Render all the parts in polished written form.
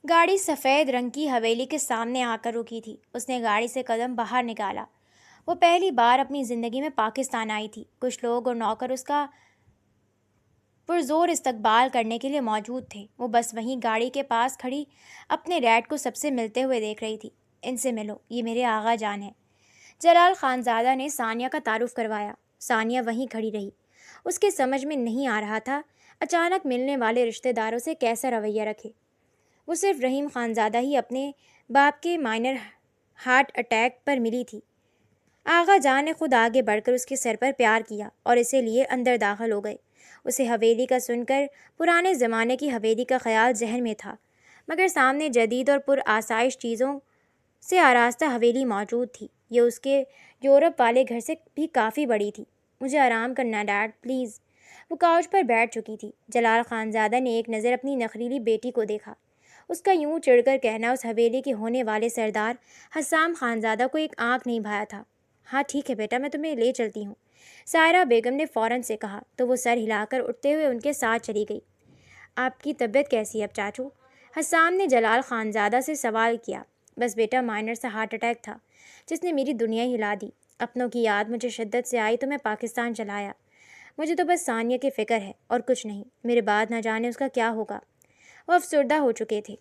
گاڑی سفید رنگ کی حویلی کے سامنے آ کر رکی تھی۔ اس نے گاڑی سے قدم باہر نکالا۔ وہ پہلی بار اپنی زندگی میں پاکستان آئی تھی۔ کچھ لوگ اور نوکر اس کا پرزور استقبال کرنے کے لیے موجود تھے۔ وہ بس وہیں گاڑی کے پاس کھڑی اپنے ڈیڈ کو سب سے ملتے ہوئے دیکھ رہی تھی۔ ان سے ملو، یہ میرے آغا جان ہیں۔ جلال خانزادہ نے ثانیہ کا تعارف کروایا۔ ثانیہ وہیں کھڑی رہی۔ اس کے سمجھ میں نہیں آ رہا تھا اچانک ملنے والے رشتہ داروں سے کیسا رویہ رکھے۔ وہ صرف رحیم خانزادہ ہی اپنے باپ کے مائنر ہارٹ اٹیک پر ملی تھی۔ آغا جان نے خود آگے بڑھ کر اس کے سر پر پیار کیا اور اسے لیے اندر داخل ہو گئے۔ اسے حویلی کا سن کر پرانے زمانے کی حویلی کا خیال ذہن میں تھا، مگر سامنے جدید اور پر آسائش چیزوں سے آراستہ حویلی موجود تھی۔ یہ اس کے یورپ والے گھر سے بھی کافی بڑی تھی۔ مجھے آرام کرنا ڈیڈ پلیز۔ وہ کاؤچ پر بیٹھ چکی تھی۔ جلال خانزادہ نے ایک نظر اپنی نخریلی بیٹی کو دیکھا۔ اس کا یوں چڑھ کر کہنا اس حویلی کے ہونے والے سردار حسام خانزادہ کو ایک آنکھ نہیں بھایا تھا۔ ہاں ٹھیک ہے بیٹا، میں تمہیں لے چلتی ہوں، سائرہ بیگم نے فوراً سے کہا تو وہ سر ہلا کر اٹھتے ہوئے ان کے ساتھ چلی گئی۔ آپ کی طبیعت کیسی ہے اب چاچو؟ حسام نے جلال خانزادہ سے سوال کیا۔ بس بیٹا، مائنر سا ہارٹ اٹیک تھا جس نے میری دنیا ہلا دی۔ اپنوں کی یاد مجھے شدت سے آئی تو میں پاکستان چلا آیا۔ مجھے تو بس ثانیہ کی فکر ہے اور کچھ نہیں۔ میرے بعد نہ جانے اس کا کیا ہوگا۔ وہ افسردہ ہو چکے تھے۔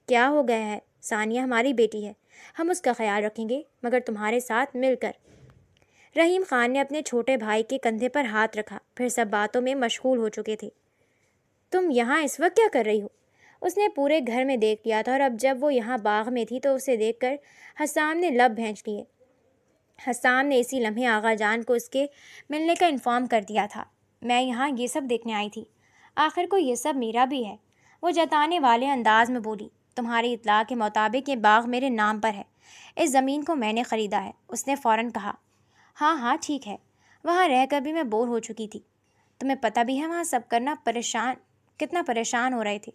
کیا ہو گیا ہے؟ ثانیہ ہماری بیٹی ہے، ہم اس کا خیال رکھیں گے، مگر تمہارے ساتھ مل کر۔ رحیم خان نے اپنے چھوٹے بھائی کے کندھے پر ہاتھ رکھا، پھر سب باتوں میں مشغول ہو چکے تھے۔ تم یہاں اس وقت کیا کر رہی ہو؟ اس نے پورے گھر میں دیکھ لیا تھا اور اب جب وہ یہاں باغ میں تھی تو اسے دیکھ کر حسام نے لب بھینچ لیے۔ حسام نے اسی لمحے آغا جان کو اس کے ملنے کا انفارم کر دیا تھا۔ میں یہاں یہ سب دیکھنے آئی تھی، آخر کو یہ سب میرا بھی ہے، وہ جتانے والے انداز میں بولی۔ تمہاری اطلاع کے مطابق یہ باغ میرے نام پر ہے، اس زمین کو میں نے خریدا ہے، اس نے فوراً کہا۔ ہاں ہاں ٹھیک ہے، وہاں رہ کر بھی میں بور ہو چکی تھی، تمہیں پتہ بھی ہے وہاں سب کتنا پریشان ہو رہے تھے،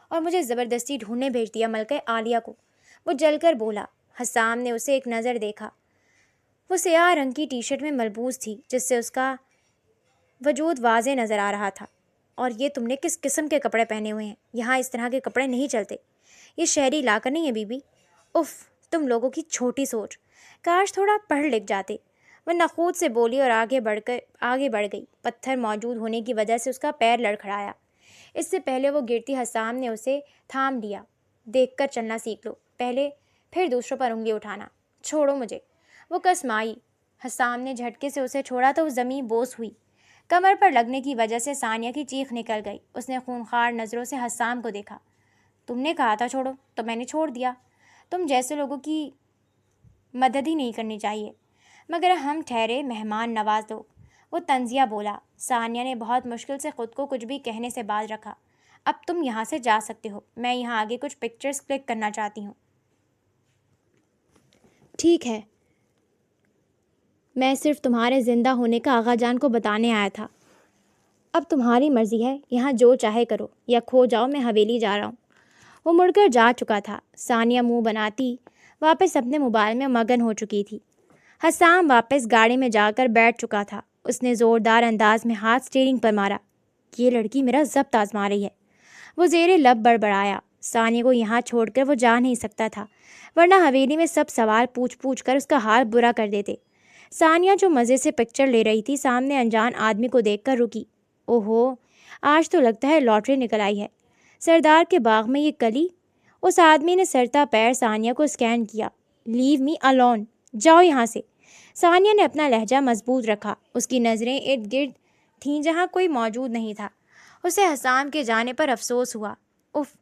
اور مجھے زبردستی ڈھونڈنے بھیج دیا ملکہ عالیہ کو، وہ جل کر بولا۔ حسام نے اسے ایک نظر دیکھا۔ وہ سیاہ رنگ کی ٹی شرٹ میں ملبوس تھی جس سے اس کا وجود واضح نظر آ رہا تھا۔ اور یہ تم نے کس قسم کے کپڑے پہنے ہوئے ہیں؟ یہاں اس طرح کے کپڑے نہیں چلتے، یہ شہری علاقہ نہیں ہے بی بی۔ اف، تم لوگوں کی چھوٹی سوچ، کاش تھوڑا پڑھ لکھ جاتے، وہ نخوت سے بولی اور آگے بڑھ گئی۔ پتھر موجود ہونے کی وجہ سے اس کا پیر لڑکھڑایا۔ اس سے پہلے وہ گرتی حسام نے اسے تھام لیا۔ دیکھ کر چلنا سیکھ لو پہلے، پھر دوسروں پر انگلی اٹھانا۔ چھوڑو مجھے، وہ کسمائی۔ حسام نے جھٹکے سے اسے چھوڑا تو وہ زمین بوس ہوئی۔ کمر پر لگنے کی وجہ سے ثانیہ کی چیخ نکل گئی۔ اس نے خونخوار نظروں سے حسام کو دیکھا۔ تم نے کہا تھا چھوڑو تو میں نے چھوڑ دیا، تم جیسے لوگوں کی مدد ہی نہیں کرنی چاہیے، مگر ہم ٹھہرے مہمان نواز لوگ، وہ طنزیہ بولا۔ ثانیہ نے بہت مشکل سے خود کو کچھ بھی کہنے سے باز رکھا۔ اب تم یہاں سے جا سکتے ہو، میں یہاں آگے کچھ پکچرز کلک کرنا چاہتی ہوں۔ ٹھیک ہے، میں صرف تمہارے زندہ ہونے کا آغا جان کو بتانے آیا تھا، اب تمہاری مرضی ہے، یہاں جو چاہے کرو یا کھو جاؤ، میں حویلی جا رہا ہوں۔ وہ مڑ کر جا چکا تھا۔ ثانیہ منہ بناتی واپس اپنے موبائل میں مگن ہو چکی تھی۔ حسام واپس گاڑی میں جا کر بیٹھ چکا تھا۔ اس نے زوردار انداز میں ہاتھ اسٹیئرنگ پر مارا۔ یہ لڑکی میرا ضبط آزما رہی ہے، وہ زیر لب بڑبڑایا۔ ثانیہ کو یہاں چھوڑ کر وہ جا نہیں سکتا تھا، ورنہ حویلی میں سب سوال پوچھ کر اس کا حال برا کر دیتے۔ ثانیہ جو مزے سے پکچر لے رہی تھی، سامنے انجان آدمی کو دیکھ کر رکی۔ اوہو، آج تو لگتا ہے لاٹری نکل آئی ہے، سردار کے باغ میں یہ کلی۔ اس آدمی نے سرتا پیر ثانیہ کو اسکین کیا۔ لیو می الون، جاؤ یہاں سے۔ ثانیہ نے اپنا لہجہ مضبوط رکھا۔ اس کی نظریں ارد گرد تھیں جہاں کوئی موجود نہیں تھا۔ اسے حسام کے جانے پر افسوس ہوا۔ اف،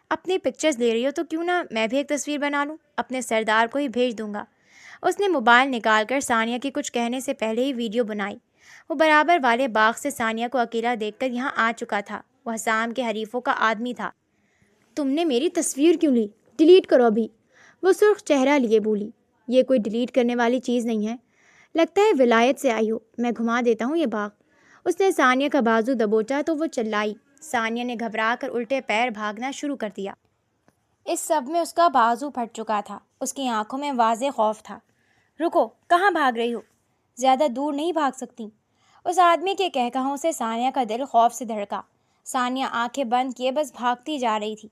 اپنی پکچرز لے رہی ہو تو کیوں نہ میں بھی ایک تصویر بنا لوں، اپنے سردار کو ہی بھیج دوں گا۔ اس نے موبائل نکال کر ثانیہ کے کچھ کہنے سے پہلے ہی ویڈیو بنائی۔ وہ برابر والے باغ سے ثانیہ کو اکیلا دیکھ کر یہاں آ چکا تھا۔ وہ حسام کے حریفوں کا آدمی تھا۔ تم نے میری تصویر کیوں لی؟ ڈیلیٹ کرو ابھی، وہ سرخ چہرہ لیے بولی۔ یہ کوئی ڈیلیٹ کرنے والی چیز نہیں ہے، لگتا ہے ولایت سے آئی ہو، میں گھما دیتا ہوں یہ باغ۔ اس نے ثانیہ کا بازو دبوچا تو وہ چلائی۔ ثانیہ نے گھبرا کر الٹے پیر بھاگنا شروع کر دیا۔ اس سب میں اس کا بازو پھٹ چکا تھا، اس کی آنکھوں میں واضح خوف تھا۔ رکو، کہاں بھاگ رہی ہو؟ زیادہ دور نہیں بھاگ سکتی۔ اس آدمی کے کہکہوں سے ثانیہ کا دل خوف سے دھڑکا۔ ثانیہ آنکھیں بند کیے بس بھاگتی جا رہی تھی۔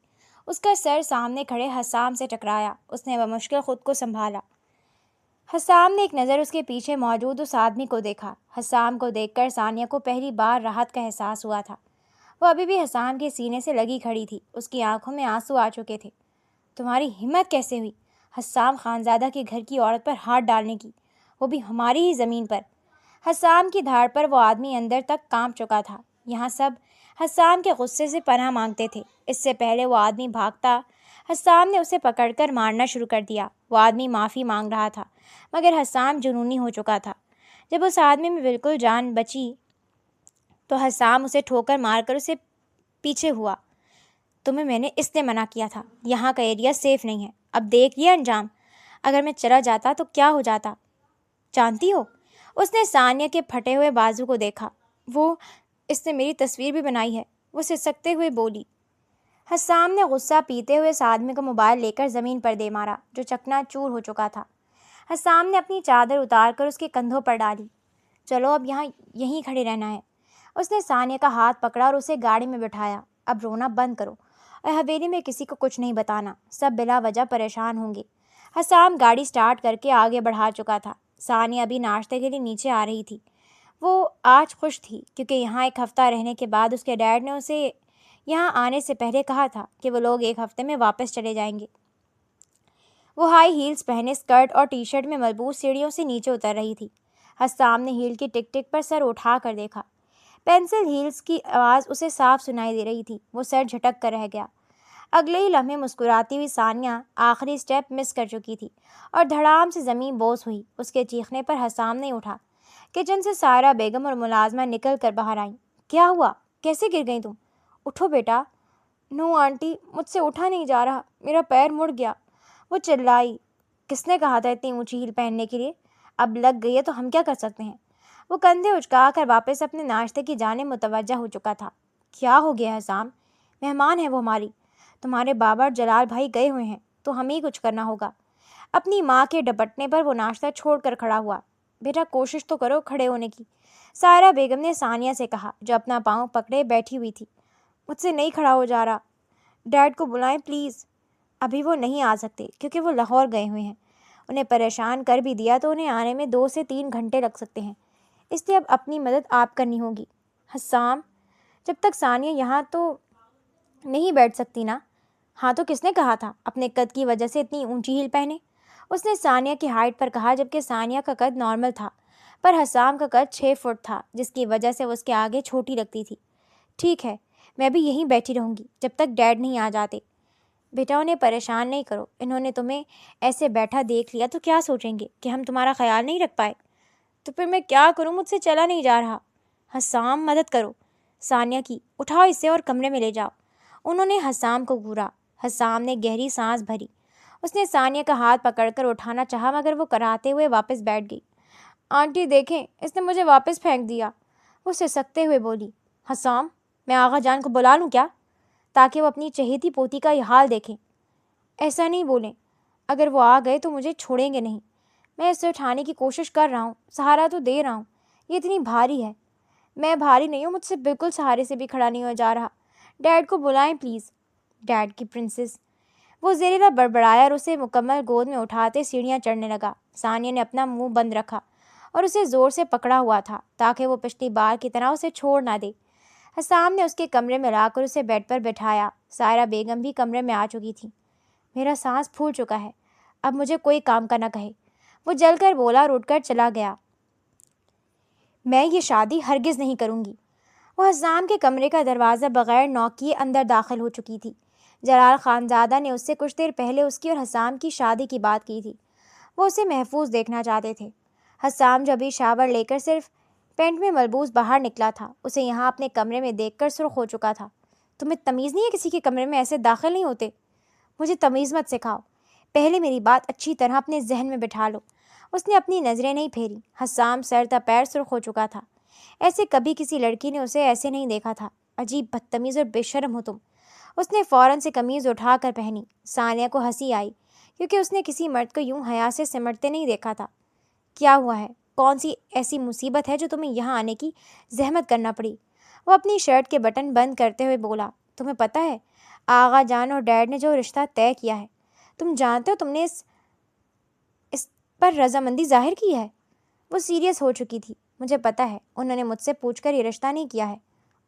اس کا سر سامنے کھڑے حسام سے ٹکرایا۔ اس نے بمشکل خود کو سنبھالا۔ حسام نے ایک نظر اس کے پیچھے موجود اس آدمی کو دیکھا۔ حسام کو دیکھ کر ثانیہ کو پہلی بار راحت کا احساس ہوا تھا۔ وہ ابھی بھی حسام کے سینے سے لگی کھڑی تھی۔ اس کی آنکھوں میں آنسو آ چکے تھے۔ تمہاری ہمت کیسے ہوئی حسام خانزادہ کے گھر کی عورت پر ہاتھ ڈالنے کی، وہ بھی ہماری ہی زمین پر؟ حسام کی دھاڑ پر وہ آدمی اندر تک کانپ چکا تھا۔ یہاں سب حسام کے غصے سے پناہ مانگتے تھے۔ اس سے پہلے وہ آدمی بھاگتا، حسام نے اسے پکڑ کر مارنا شروع کر دیا۔ وہ آدمی معافی مانگ رہا تھا مگر حسام جنونی ہو چکا تھا۔ جب اس آدمی میں بالکل جان بچی تو حسام اسے ٹھوکر مار کر اسے پیچھے ہوا۔ تمہیں میں نے اس لیے منع کیا تھا، یہاں کا ایریا سیف نہیں ہے۔ اب دیکھ یہ انجام، اگر میں چلا جاتا تو کیا ہو جاتا جانتی ہو؟ اس نے ثانیہ کے پھٹے ہوئے بازو کو دیکھا۔ اس نے میری تصویر بھی بنائی ہے، وہ سسکتے ہوئے بولی۔ حسام نے غصہ پیتے ہوئے اس آدمی کو موبائل لے کر زمین پر دے مارا جو چکنا چور ہو چکا تھا۔ حسام نے اپنی چادر اتار کر اس کے کندھوں پر ڈالی۔ چلو اب یہیں کھڑے رہنا ہے۔ اس نے ثانیہ کا ہاتھ پکڑا اور اسے گاڑی میں بٹھایا۔ اب رونا بند کرو اور حویلی میں کسی کو کچھ نہیں بتانا، سب بلا وجہ پریشان ہوں گے۔ حسام گاڑی سٹارٹ کر کے آگے بڑھا چکا تھا۔ ثانیہ ابھی ناشتے کے لیے نیچے آ رہی تھی۔ وہ آج خوش تھی کیونکہ یہاں ایک ہفتہ رہنے کے بعد اس کے ڈیڈ نے اسے یہاں آنے سے پہلے کہا تھا کہ وہ لوگ ایک ہفتے میں واپس چلے جائیں گے۔ وہ ہائی ہیلز پہنے اسکرٹ اور ٹی شرٹ میں ملبوس سیڑھیوں سے نیچے اتر رہی تھی۔ حسام نے ہیل کی ٹک ٹک پر سر اٹھا کر دیکھا۔ پینسل ہیلز کی آواز اسے صاف سنائی دے رہی تھی۔ وہ سر جھٹک کر رہ گیا۔ اگلے ہی لمحے مسکراتی ہوئی ثانیہ آخری سٹیپ مس کر چکی تھی اور دھڑام سے زمین بوس ہوئی۔ اس کے چیخنے پر حسام نہیں اٹھا۔ کچن سے سائرہ بیگم اور ملازمہ نکل کر باہر آئیں۔ کیا ہوا؟ کیسے گر گئی تم؟ اٹھو بیٹا۔ نو آنٹی، مجھ سے اٹھا نہیں جا رہا، میرا پیر مڑ گیا، وہ چلائی۔ کس نے کہا تھا اتنی اونچی ہیل پہننے کے لیے؟ اب لگ گئی ہے تو ہم کیا کر سکتے ہیں؟ وہ کندھے اچکا کر واپس اپنے ناشتے کی جانب متوجہ ہو چکا تھا۔ کیا ہو گیا حسام؟ مہمان ہے وہ ہماری، تمہارے بابا اور جلال بھائی گئے ہوئے ہیں تو ہمیں ہی کچھ کرنا ہوگا۔ اپنی ماں کے ڈپٹنے پر وہ ناشتہ چھوڑ کر کھڑا ہوا۔ بیٹا کوشش تو کرو کھڑے ہونے کی، سائرہ بیگم نے ثانیہ سے کہا جو اپنا پاؤں پکڑے بیٹھی ہوئی تھی۔ مجھ سے نہیں کھڑا ہو جا رہا، ڈیڈ کو بلائیں پلیز۔ ابھی وہ نہیں آ سکتے کیونکہ وہ لاہور گئے ہوئے ہیں۔ انہیں پریشان کر بھی دیا تو انہیں آنے میں 2 سے 3 گھنٹے لگ سکتے ہیں، اس لیے اب اپنی مدد آپ کرنی ہوگی۔ حسام، جب تک ثانیہ یہاں تو نہیں بیٹھ سکتی نا؟ ہاں تو کس نے کہا تھا اپنے قد کی وجہ سے اتنی اونچی ہیل پہنے؟ اس نے ثانیہ کی ہائٹ پر کہا جبکہ ثانیہ کا قد نارمل تھا پر حسام کا قد 6 فٹ تھا جس کی وجہ سے وہ اس کے آگے چھوٹی لگتی تھی۔ ٹھیک ہے، میں بھی یہیں بیٹھی رہوں گی جب تک ڈیڈ نہیں آ جاتے۔ بیٹا انہیں پریشان نہیں کرو، انہوں نے تمہیں ایسے بیٹھا دیکھ لیا تو کیا سوچیں گے کہ ہم تمہارا خیال نہیں رکھ پائے؟ تو پھر میں کیا کروں، مجھ سے چلا نہیں جا رہا۔ حسام مدد کرو ثانیہ کی، اٹھاؤ اسے اور کمرے میں لے جاؤ۔ انہوں نے حسام کو گھورا۔ حسام نے گہری سانس بھری۔ اس نے ثانیہ کا ہاتھ پکڑ کر اٹھانا چاہا مگر وہ کراتے ہوئے واپس بیٹھ گئی۔ آنٹی دیکھیں، اس نے مجھے واپس پھینک دیا، وہ سسکتے ہوئے بولی۔ حسام، میں آغا جان کو بلا لوں کیا تاکہ وہ اپنی چہیتی پوتی کا یہ حال دیکھیں؟ ایسا نہیں بولیں، اگر وہ آ گئے تو مجھے چھوڑیں گے نہیں۔ میں اسے اٹھانے کی کوشش کر رہا ہوں، سہارا تو دے رہا ہوں، یہ اتنی بھاری ہے۔ میں بھاری نہیں ہوں، مجھ سے بالکل سہارے سے بھی کھڑا نہیں ہو جا رہا۔ ڈیڈ کو بلائیں پلیز۔ ڈیڈ کی پرنسس، وہ زہریلا بڑبڑایا اور اسے مکمل گود میں اٹھاتے سیڑھیاں چڑھنے لگا۔ ثانیہ نے اپنا منہ بند رکھا اور اسے زور سے پکڑا ہوا تھا تاکہ وہ پچھلی بار کی طرح اسے چھوڑ نہ دے۔ حسام نے اس کے کمرے میں لا کر اسے بیڈ پر بٹھایا۔ سائرہ بیگم بھی کمرے میں آ چکی تھی۔ میرا سانس پھول چکا ہے، اب مجھے کوئی کام کا نہ کہے، وہ جل کر بولا اور اٹھ کر چلا گیا۔ میں یہ شادی ہرگز نہیں کروں گی۔ وہ حسام کے کمرے کا دروازہ بغیر نوک کیے اندر داخل ہو چکی تھی۔ جلال خانزادہ نے اس سے کچھ دیر پہلے اس کی اور حسام کی شادی کی بات کی تھی۔ وہ اسے محفوظ دیکھنا چاہتے تھے۔ حسام جو ابھی شاور لے کر صرف پینٹ میں ملبوس باہر نکلا تھا، اسے یہاں اپنے کمرے میں دیکھ کر سرخ ہو چکا تھا۔ تمہیں تمیز نہیں ہے؟ کسی کے کمرے میں ایسے داخل نہیں ہوتے۔ مجھے تمیز مت سکھاؤ، پہلے میری بات اچھی طرح اپنے ذہن میں بٹھا لو۔ اس نے اپنی نظریں نہیں پھیری۔ حسام سر تا پیر سرخ ہو چکا تھا۔ ایسے کبھی کسی لڑکی نے اسے ایسے نہیں دیکھا تھا۔ عجیب بدتمیز اور بے شرم ہو تم۔ اس نے فوراً سے قمیض اٹھا کر پہنی۔ ثانیہ کو ہنسی آئی کیونکہ اس نے کسی مرد کو یوں حیا سے سمٹتے نہیں دیکھا تھا۔ کیا ہوا ہے؟ کون سی ایسی مصیبت ہے جو تمہیں یہاں آنے کی زحمت کرنا پڑی؟ وہ اپنی شرٹ کے بٹن بند کرتے ہوئے بولا۔ تمہیں پتہ ہے آغا جان اور ڈیڈ نے جو رشتہ طے کیا ہے، تم جانتے ہو تم نے اس پر رضامندی ظاہر کی ہے۔ وہ سیریس ہو چکی تھی۔ مجھے پتہ ہے، انہوں نے مجھ سے پوچھ کر یہ رشتہ نہیں کیا ہے۔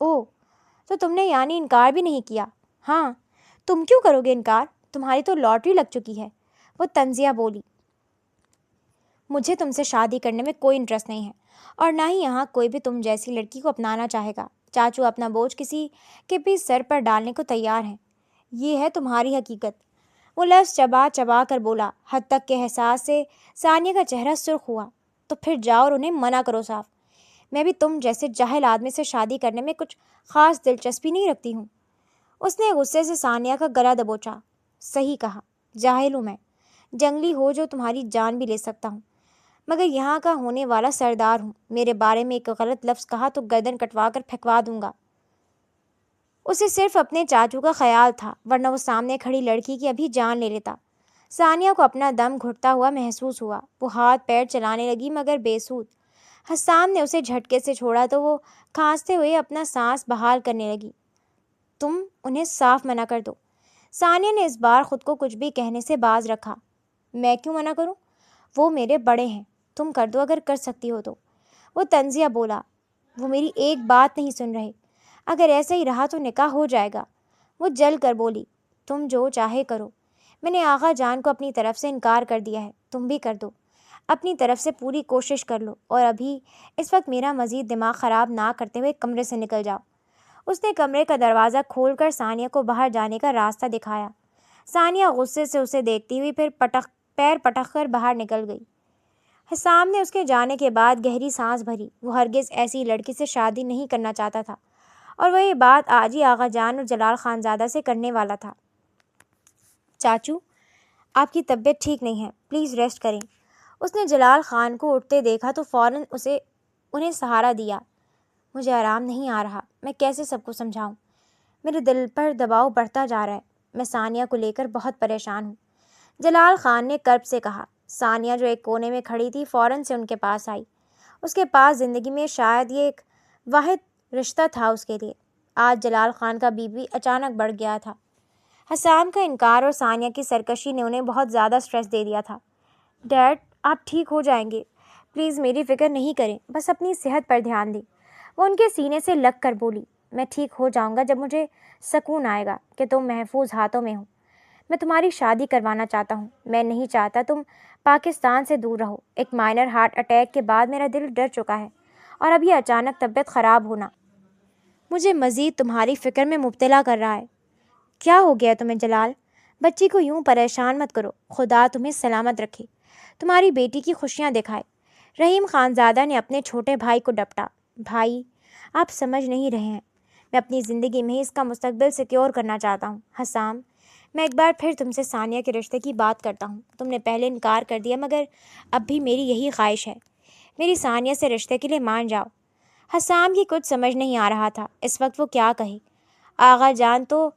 اوہ، تو تم نے یعنی انکار بھی نہیں کیا؟ ہاں، تم کیوں کرو گے انکار؟ تمہاری تو لاٹری لگ چکی ہے، وہ تنزیہ بولی۔ مجھے تم سے شادی کرنے میں کوئی انٹرسٹ نہیں ہے، اور نہ ہی یہاں کوئی بھی تم جیسی لڑکی کو اپنانا چاہے گا۔ چاچو اپنا بوجھ کسی کے بھی سر پر ڈالنے کو تیار ہیں۔ یہ ہے تمہاری حقیقت۔ وہ لفظ چبا چبا کر بولا، حد تک کے احساس سے ثانیہ کا چہرہ سرخ ہوا۔ تو پھر جاؤ اور انہیں منع کرو صاف۔ میں بھی تم جیسے جاہل آدمی سے شادی کرنے میں کچھ خاص دلچسپی نہیں رکھتی ہوں۔ اس نے غصے سے ثانیہ کا گلا دبوچا۔ صحیح کہا، جاہل ہوں میں، جنگلی ہو جو تمہاری جان بھی لے سکتا ہوں، مگر یہاں کا ہونے والا سردار ہوں۔ میرے بارے میں ایک غلط لفظ کہا تو گردن کٹوا کر پھینکوا دوں گا۔ اسے صرف اپنے چاچو کا خیال تھا، ورنہ وہ سامنے کھڑی لڑکی کی ابھی جان لے لیتا۔ ثانیہ کو اپنا دم گھٹتا ہوا محسوس ہوا۔ وہ ہاتھ پیر چلانے لگی مگر بے سود۔ حسام نے اسے جھٹکے سے چھوڑا تو وہ کھانستے ہوئے اپنا سانس بحال کرنے لگی۔ تم انہیں صاف منع کر دو۔ ثانیہ نے اس بار خود کو کچھ بھی کہنے سے باز رکھا۔ میں کیوں منع کروں؟ وہ میرے بڑے ہیں، تم کر دو اگر کر سکتی ہو تو۔ وہ تنزیہ بولا۔ وہ میری ایک بات نہیں سن رہے۔ اگر ایسا ہی رہا تو نکاح ہو جائے گا۔ وہ جل کر بولی۔ تم جو چاہے کرو، میں نے آغا جان کو اپنی طرف سے انکار کر دیا ہے، تم بھی کر دو۔ اپنی طرف سے پوری کوشش کر لو، اور ابھی اس وقت میرا مزید دماغ خراب نہ کرتے ہوئے کمرے سے نکل جاؤ۔ اس نے کمرے کا دروازہ کھول کر ثانیہ کو باہر جانے کا راستہ دکھایا۔ ثانیہ غصے سے اسے دیکھتی ہوئی پھر پیر پٹک کر باہر نکل گئی۔ حسام نے اس کے جانے کے بعد گہری سانس بھری۔ وہ ہرگز ایسی لڑکی سے شادی نہیں کرنا چاہتا تھا، اور وہ یہ بات آج ہی آغا جان اور جلال خان زادہ سے کرنے والا تھا۔ چاچو، آپ کی طبیعت ٹھیک نہیں ہے، پلیز ریسٹ کریں۔ اس نے جلال خان کو اٹھتے دیکھا تو فوراً انہیں سہارا دیا۔ مجھے آرام نہیں آ رہا، میں کیسے سب کو سمجھاؤں؟ میرے دل پر دباؤ بڑھتا جا رہا ہے، میں ثانیہ کو لے کر بہت پریشان ہوں، جلال خان نے کرب سے کہا۔ ثانیہ جو ایک کونے میں کھڑی تھی فوراً سے ان کے پاس آئی۔ اس کے پاس زندگی میں شاید یہ ایک واحد رشتہ تھا اس کے لیے۔ آج جلال خان کا بی پی اچانک بڑھ گیا تھا۔ حسام کا انکار اور ثانیہ کی سرکشی نے انہیں بہت زیادہ سٹریس دے دیا تھا۔ ڈیڈ، آپ ٹھیک ہو جائیں گے، پلیز میری فکر نہیں کریں، بس اپنی صحت پر دھیان دیں۔ وہ ان کے سینے سے لگ کر بولی۔ میں ٹھیک ہو جاؤں گا جب مجھے سکون آئے گا کہ تم محفوظ ہاتھوں میں ہو۔ میں تمہاری شادی کروانا چاہتا ہوں، میں نہیں چاہتا تم پاکستان سے دور رہو۔ ایک مائنر ہارٹ اٹیک کے بعد میرا دل ڈر چکا ہے، اور اب یہ اچانک طبیعت خراب ہونا مجھے مزید تمہاری فکر میں مبتلا کر رہا ہے۔ کیا ہو گیا تمہیں جلال؟ بچی کو یوں پریشان مت کرو، خدا تمہیں سلامت رکھے، تمہاری بیٹی کی خوشیاں دکھائے۔ رحیم خانزادہ نے اپنے چھوٹے بھائی کو ڈپٹا۔ بھائی، آپ سمجھ نہیں رہے ہیں، میں اپنی زندگی میں اس کا مستقبل سیکیور کرنا چاہتا ہوں۔ حسام، میں ایک بار پھر تم سے ثانیہ کے رشتے کی بات کرتا ہوں۔ تم نے پہلے انکار کر دیا، مگر اب بھی میری یہی خواہش ہے، میری ثانیہ سے رشتے کے لیے مان جاؤ۔ حسام کی کچھ سمجھ نہیں آ رہا تھا اس وقت وہ کیا کہے۔ آغا جان کو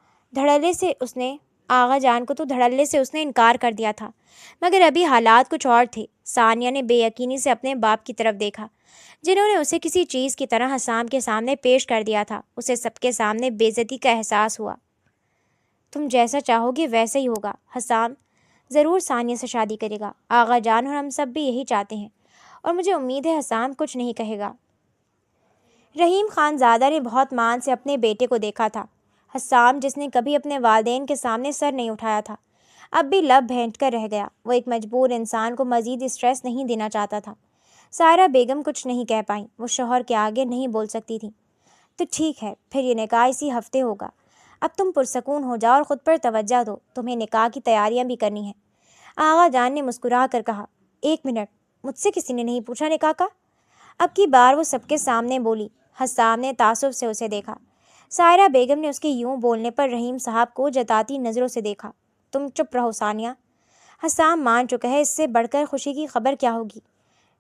تو دھڑلے سے اس نے انکار کر دیا تھا، مگر ابھی حالات کچھ اور تھے۔ ثانیہ نے بے یقینی سے اپنے باپ کی طرف دیکھا، جنہوں نے اسے کسی چیز کی طرح حسام کے سامنے پیش کر دیا تھا۔ اسے سب کے سامنے بے عزتی کا احساس ہوا۔ تم جیسا چاہو گے ویسا ہی ہوگا۔ حسام ضرور ثانیہ سے شادی کرے گا، آغا جان اور ہم سب بھی یہی چاہتے ہیں، اور مجھے امید ہے حسام کچھ نہیں کہے گا۔ رحیم خانزادہ نے بہت مان سے اپنے بیٹے کو دیکھا تھا۔ حسام، جس نے کبھی اپنے والدین کے سامنے سر نہیں اٹھایا تھا، اب بھی لب بھینٹ کر رہ گیا۔ وہ ایک مجبور انسان کو مزید اسٹریس نہیں دینا چاہتا تھا۔ سائرہ بیگم کچھ نہیں کہہ پائیں، وہ شوہر کے آگے نہیں بول سکتی تھیں۔ تو ٹھیک ہے، پھر یہ نکاح اسی ہفتے ہوگا۔ اب تم پرسکون ہو جاؤ اور خود پر توجہ دو، تمہیں نکاح کی تیاریاں بھی کرنی ہیں۔ آغا جان نے مسکرا کر کہا۔ ایک منٹ، مجھ سے کسی نے نہیں پوچھا نکاح کا؟ اب کی بار وہ سب کے سامنے بولی۔ حسام نے تعصب سے اسے دیکھا۔ سائرہ بیگم نے اس کے یوں بولنے پر رحیم صاحب کو جتاتی نظروں سے دیکھا۔ تم چپ رہو ثانیہ، حسام مان چکا ہے، اس سے بڑھ کر خوشی کی خبر کیا ہوگی؟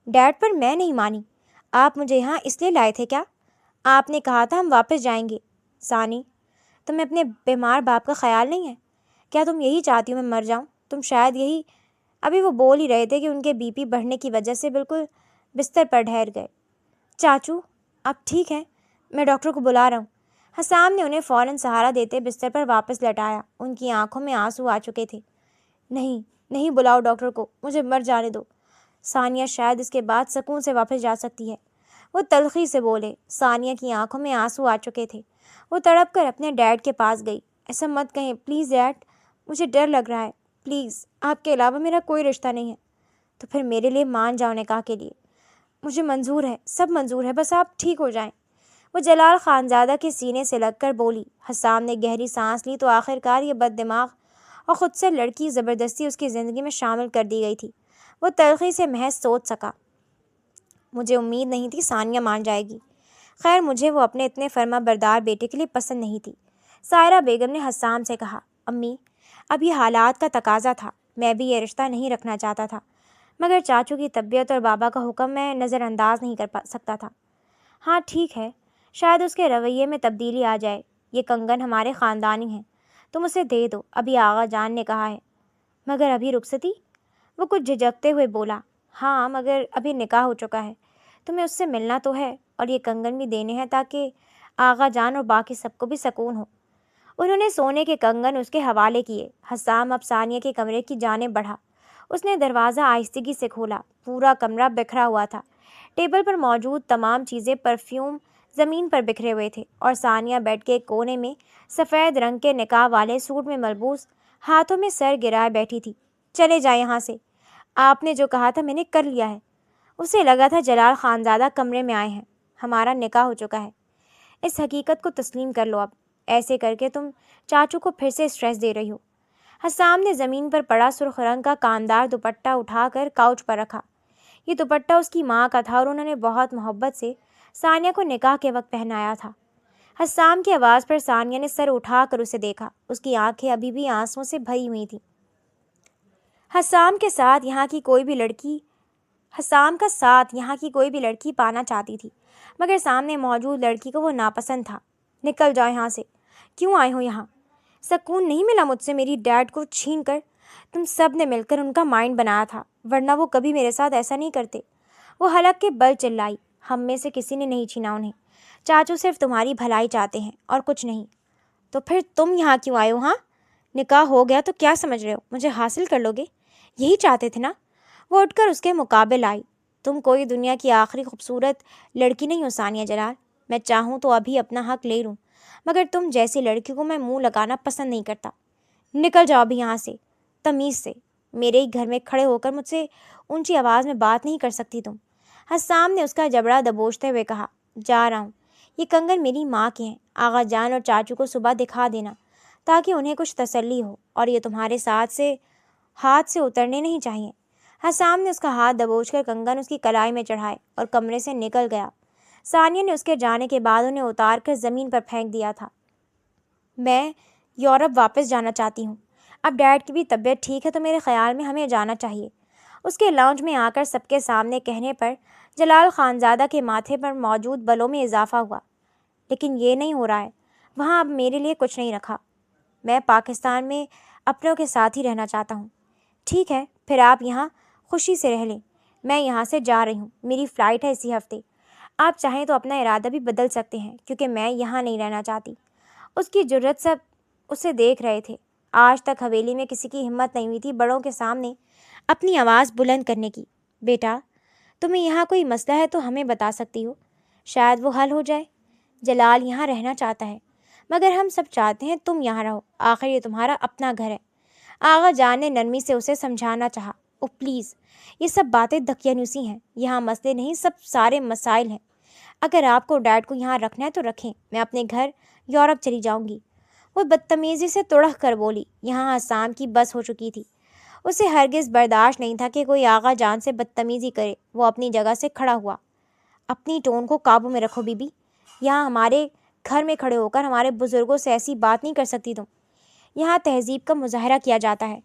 ڈیڈ، پر میں نہیں مانی، آپ مجھے یہاں اس لیے لائے تھے کیا؟ آپ نے کہا تھا ہم واپس جائیں گے۔ ثانی، تمہیں اپنے بیمار باپ کا خیال نہیں ہے کیا؟ تم یہی چاہتی ہو میں مر جاؤں؟ تم شاید یہی… ابھی وہ بول ہی رہے تھے کہ ان کے بی پی بڑھنے کی وجہ سے بالکل بستر پر ٹھہر گئے۔ چاچو، آپ ٹھیک ہیں؟ میں ڈاکٹر کو بلا رہا ہوں۔ حسام نے انہیں فوراً سہارا دیتے بستر پر واپس لٹایا۔ ان کی آنکھوں میں آنسو آ چکے تھے۔ نہیں نہیں، بلاؤ ڈاکٹر کو، مجھے مر جانے دو۔ ثانیہ شاید اس کے بعد سکون سے واپس جا سکتی ہے، وہ تلخی سے بولے۔ ثانیہ کی آنکھوں میں آنسو آ چکے تھے۔ وہ تڑپ کر اپنے ڈیڈ کے پاس گئی۔ ایسا مت کہیں پلیز ڈیڈ، مجھے ڈر لگ رہا ہے، پلیز، آپ کے علاوہ میرا کوئی رشتہ نہیں ہے۔ تو پھر میرے لیے مان جاؤ نکاح کے لیے، مجھے منظور ہے، سب منظور ہے، بس آپ ٹھیک ہو جائیں۔ وہ جلال خانزادہ کے سینے سے لگ کر بولی۔ حسام نے گہری سانس لی تو آخر کار یہ بد دماغ اور خود سے لڑکی زبردستی اس کی زندگی میں شامل کر دی گئی تھی۔ وہ تلخی سے محض سوچ سکا۔ مجھے امید نہیں تھی ثانیہ مان جائے گی۔ خیر مجھے وہ اپنے اتنے فرما بردار بیٹے کے لیے پسند نہیں تھی۔ سائرہ بیگم نے حسام سے کہا، امی اب یہ حالات کا تقاضا تھا، میں بھی یہ رشتہ نہیں رکھنا چاہتا تھا، مگر چاچو کی طبیعت اور بابا کا حکم میں نظر انداز نہیں کر سکتا تھا۔ ہاں ٹھیک ہے، شاید اس کے رویے میں تبدیلی آ جائے۔ یہ کنگن ہمارے خاندانی ہیں، تم اسے دے دو، ابھی آغا جان نے کہا ہے۔ مگر ابھی رخصتی؟ وہ کچھ جھجکتے ہوئے بولا۔ ہاں مگر ابھی نکاح ہو چکا ہے، تمہیں اس سے ملنا تو ہے، اور یہ کنگن بھی دینے ہیں تاکہ آغا جان اور باقی سب کو بھی سکون ہو۔ انہوں نے سونے کے کنگن اس کے حوالے کیے۔ حسام اب ثانیہ کے کمرے کی جانب بڑھا۔ اس نے دروازہ آہستگی سے کھولا۔ پورا کمرہ بکھرا ہوا تھا۔ ٹیبل پر موجود تمام چیزیں پرفیوم زمین پر بکھرے ہوئے تھے، اور ثانیہ بیڈ کے ایک کونے میں سفید رنگ کے نکاح والے سوٹ میں ملبوس ہاتھوں میں سر گرائے بیٹھی تھی۔ چلے جائیں یہاں سے، آپ نے جو کہا تھا میں نے کر لیا ہے۔ اسے لگا تھا جلال خانزادہ کمرے میں آئے ہیں، ہمارا نکاح ہو چکا ہے، اس حقیقت کو تسلیم کر لو اب، ایسے کر کے تم چاچو کو پھر سے اسٹریس دے رہی ہو۔ حسام نے زمین پر پڑا سرخ رنگ کا کامدار دوپٹہ اٹھا کر کاؤچ پر رکھا۔ یہ دوپٹہ اس کی ماں کا تھا اور انہوں نے بہت محبت سے ثانیہ کو نکاح کے وقت پہنایا تھا۔ حسام کی آواز پر ثانیہ نے سر اٹھا کر اسے دیکھا۔ اس کی آنکھیں ابھی بھی آنسوؤں سے بھری ہوئی تھیں۔ حسام کا ساتھ یہاں کی کوئی بھی لڑکی پانا چاہتی تھی، مگر سامنے موجود لڑکی کو وہ ناپسند تھا۔ نکل جاؤ یہاں سے، کیوں آئے ہو یہاں؟ سکون نہیں ملا مجھ سے میری ڈیڈ کو چھین کر؟ تم سب نے مل کر ان کا مائنڈ بنایا تھا، ورنہ وہ کبھی میرے ساتھ ایسا نہیں کرتے۔ وہ حلق کے بل چلائی۔ ہم میں سے کسی نے نہیں چھینا انہیں، چاچو صرف تمہاری بھلائی چاہتے ہیں اور کچھ نہیں۔ تو پھر تم یہاں کیوں آئے ہو؟ ہاں، نکاح ہو گیا تو کیا سمجھ رہے ہو مجھے حاصل کر لو گے؟ یہی چاہتے تھے نا؟ وہ اٹھ کر اس کے مقابل آئی۔ تم کوئی دنیا کی آخری خوبصورت لڑکی نہیں ہو ثانیہ جلال، میں چاہوں تو ابھی اپنا حق لے لوں، مگر تم جیسی لڑکی کو میں منہ لگانا پسند نہیں کرتا۔ نکل جاؤ ابھی یہاں سے، تمیز سے، میرے ہی گھر میں کھڑے ہو کر مجھ سے اونچی آواز میں بات نہیں کر سکتی تم۔ حسام نے اس کا جبڑا دبوچتے ہوئے کہا، جا رہا ہوں، یہ کنگن میری ماں کے ہیں، آغا جان اور چاچو کو صبح دکھا دینا تاکہ انہیں کچھ تسلی ہو، اور یہ تمہارے ہاتھ سے اترنے نہیں چاہیے۔ حسام نے اس کا ہاتھ دبوچ کر کنگن اس کی کلائی میں چڑھائے اور کمرے سے نکل گیا۔ ثانیہ نے اس کے جانے کے بعد انہیں اتار کر زمین پر پھینک دیا تھا۔ میں یورپ واپس جانا چاہتی ہوں، اب ڈیڈ کی بھی طبیعت ٹھیک ہے تو میرے خیال میں ہمیں جانا چاہیے۔ اس کے لاؤنج میں آ کر سب کے سامنے کہنے پر جلال خانزادہ کے ماتھے پر موجود بلوں میں اضافہ ہوا۔ لیکن یہ نہیں ہو رہا ہے، وہاں اب میرے لیے کچھ نہیں رکھا، میں پاکستان میں اپنوں کے ساتھ ہی رہنا چاہتا ہوں۔ ٹھیک ہے پھر آپ یہاں خوشی سے رہ لیں، میں یہاں سے جا رہی ہوں، میری فلائٹ ہے اسی ہفتے، آپ چاہیں تو اپنا ارادہ بھی بدل سکتے ہیں کیونکہ میں یہاں نہیں رہنا چاہتی۔ اس کی جرت سب اسے دیکھ رہے تھے۔ آج تک حویلی میں کسی کی ہمت نہیں ہوئی تھی بڑوں کے سامنے اپنی آواز بلند کرنے کی۔ بیٹا تمہیں یہاں کوئی مسئلہ ہے تو ہمیں بتا سکتی ہو، شاید وہ حل ہو جائے۔ جلال یہاں رہنا چاہتا ہے، مگر ہم سب چاہتے ہیں تم یہاں رہو، آخر یہ تمہارا اپنا گھر ہے۔ آغا جان نے نرمی سے اسے سمجھانا چاہا۔ او پلیز، یہ سب باتیں دقیانوسی ہیں، یہاں مسئلے نہیں سب سارے مسائل ہیں۔ اگر آپ کو ڈیڈ کو یہاں رکھنا ہے تو رکھیں، میں اپنے گھر یورپ چلی جاؤں گی۔ وہ بدتمیزی سے تڑخ کر بولی۔ یہاں حسام کی بس ہو چکی تھی، اسے ہرگز برداشت نہیں تھا کہ کوئی آغا جان سے بدتمیزی کرے۔ وہ اپنی جگہ سے کھڑا ہوا۔ اپنی ٹون کو قابو میں رکھو بی بی، یہاں ہمارے گھر میں کھڑے ہو کر ہمارے بزرگوں سے ایسی بات نہیں کر سکتی تم، یہاں تہذیب کا مظاہرہ کیا جاتا ہے۔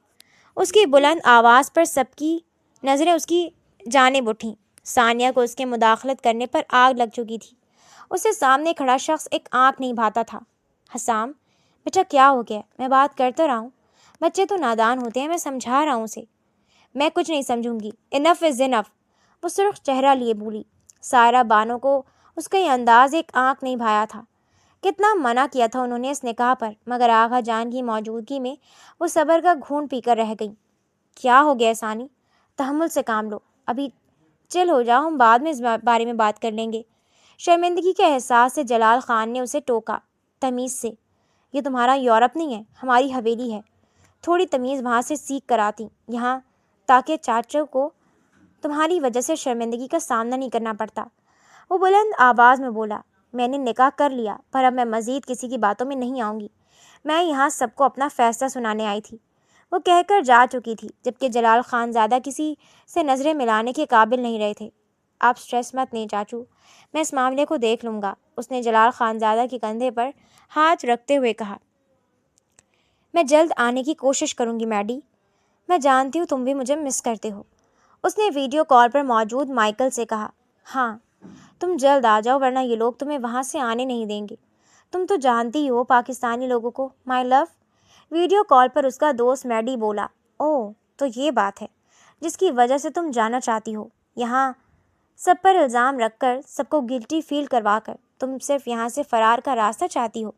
اس کی بلند آواز پر سب کی نظریں اس کی جانب اٹھیں۔ ثانیہ کو اس کے مداخلت کرنے پر آگ لگ چکی تھی۔ اسے سامنے کھڑا شخص ایک آنکھ نہیں بھاتا تھا۔ حسام بیٹا کیا ہو گیا؟ میں بات کرتا رہا ہوں، بچے تو نادان ہوتے ہیں، میں سمجھا رہا ہوں اسے۔ میں کچھ نہیں سمجھوں گی، انف از انف، وہ سرخ چہرہ لیے بولی۔ سائرہ بانو کو اس کا یہ انداز ایک آنکھ نہیں بھایا تھا۔ کتنا منع کیا تھا انہوں نے اس نکاح پر، مگر آغا جان کی موجودگی میں وہ صبر کا گھونٹ پی کر رہ گئیں۔ کیا ہو گیا ثانی؟ تحمل سے کام لو، ابھی چل ہو جاؤ، ہم بعد میں اس بارے میں بات کر لیں گے۔ شرمندگی کے احساس سے جلال خان نے اسے ٹوکا، تمیز سے۔ یہ تمہارا یورپ نہیں ہے، ہماری حویلی ہے، تھوڑی تمیز وہاں سے سیکھ کر آتی یہاں، تاکہ چاچو کو تمہاری وجہ سے شرمندگی کا سامنا نہیں کرنا پڑتا۔ وہ بلند آواز میں بولا، میں نے نکاح کر لیا، پر اب میں مزید کسی کی باتوں میں نہیں آؤں گی، میں یہاں سب کو اپنا فیصلہ سنانے آئی تھی۔ وہ کہہ کر جا چکی تھی، جبکہ جلال خان زیادہ کسی سے نظریں ملانے کے قابل نہیں رہے تھے۔ آپ سٹریس مت لیں چاچو، میں اس معاملے کو دیکھ لوں گا، اس نے جلال خان زادہ کے کندھے پر ہاتھ رکھتے ہوئے کہا۔ میں جلد آنے کی کوشش کروں گی میڈی، میں جانتی ہوں تم بھی مجھے مس کرتے ہو، اس نے ویڈیو کال پر موجود مائیکل سے کہا۔ ہاں تم جلد آ جاؤ ورنہ یہ لوگ تمہیں وہاں سے آنے نہیں دیں گے، تم تو جانتی ہو پاکستانی لوگوں کو۔ مائی لو، ویڈیو کال پر اس کا دوست میڈی بولا۔ اوہ تو یہ بات ہے جس کی وجہ سے تم جانا چاہتی ہو، یہاں سب پر الزام رکھ کر، سب کو گلٹی فیل کروا کر تم صرف یہاں سے فرار کا راستہ چاہتی ہو۔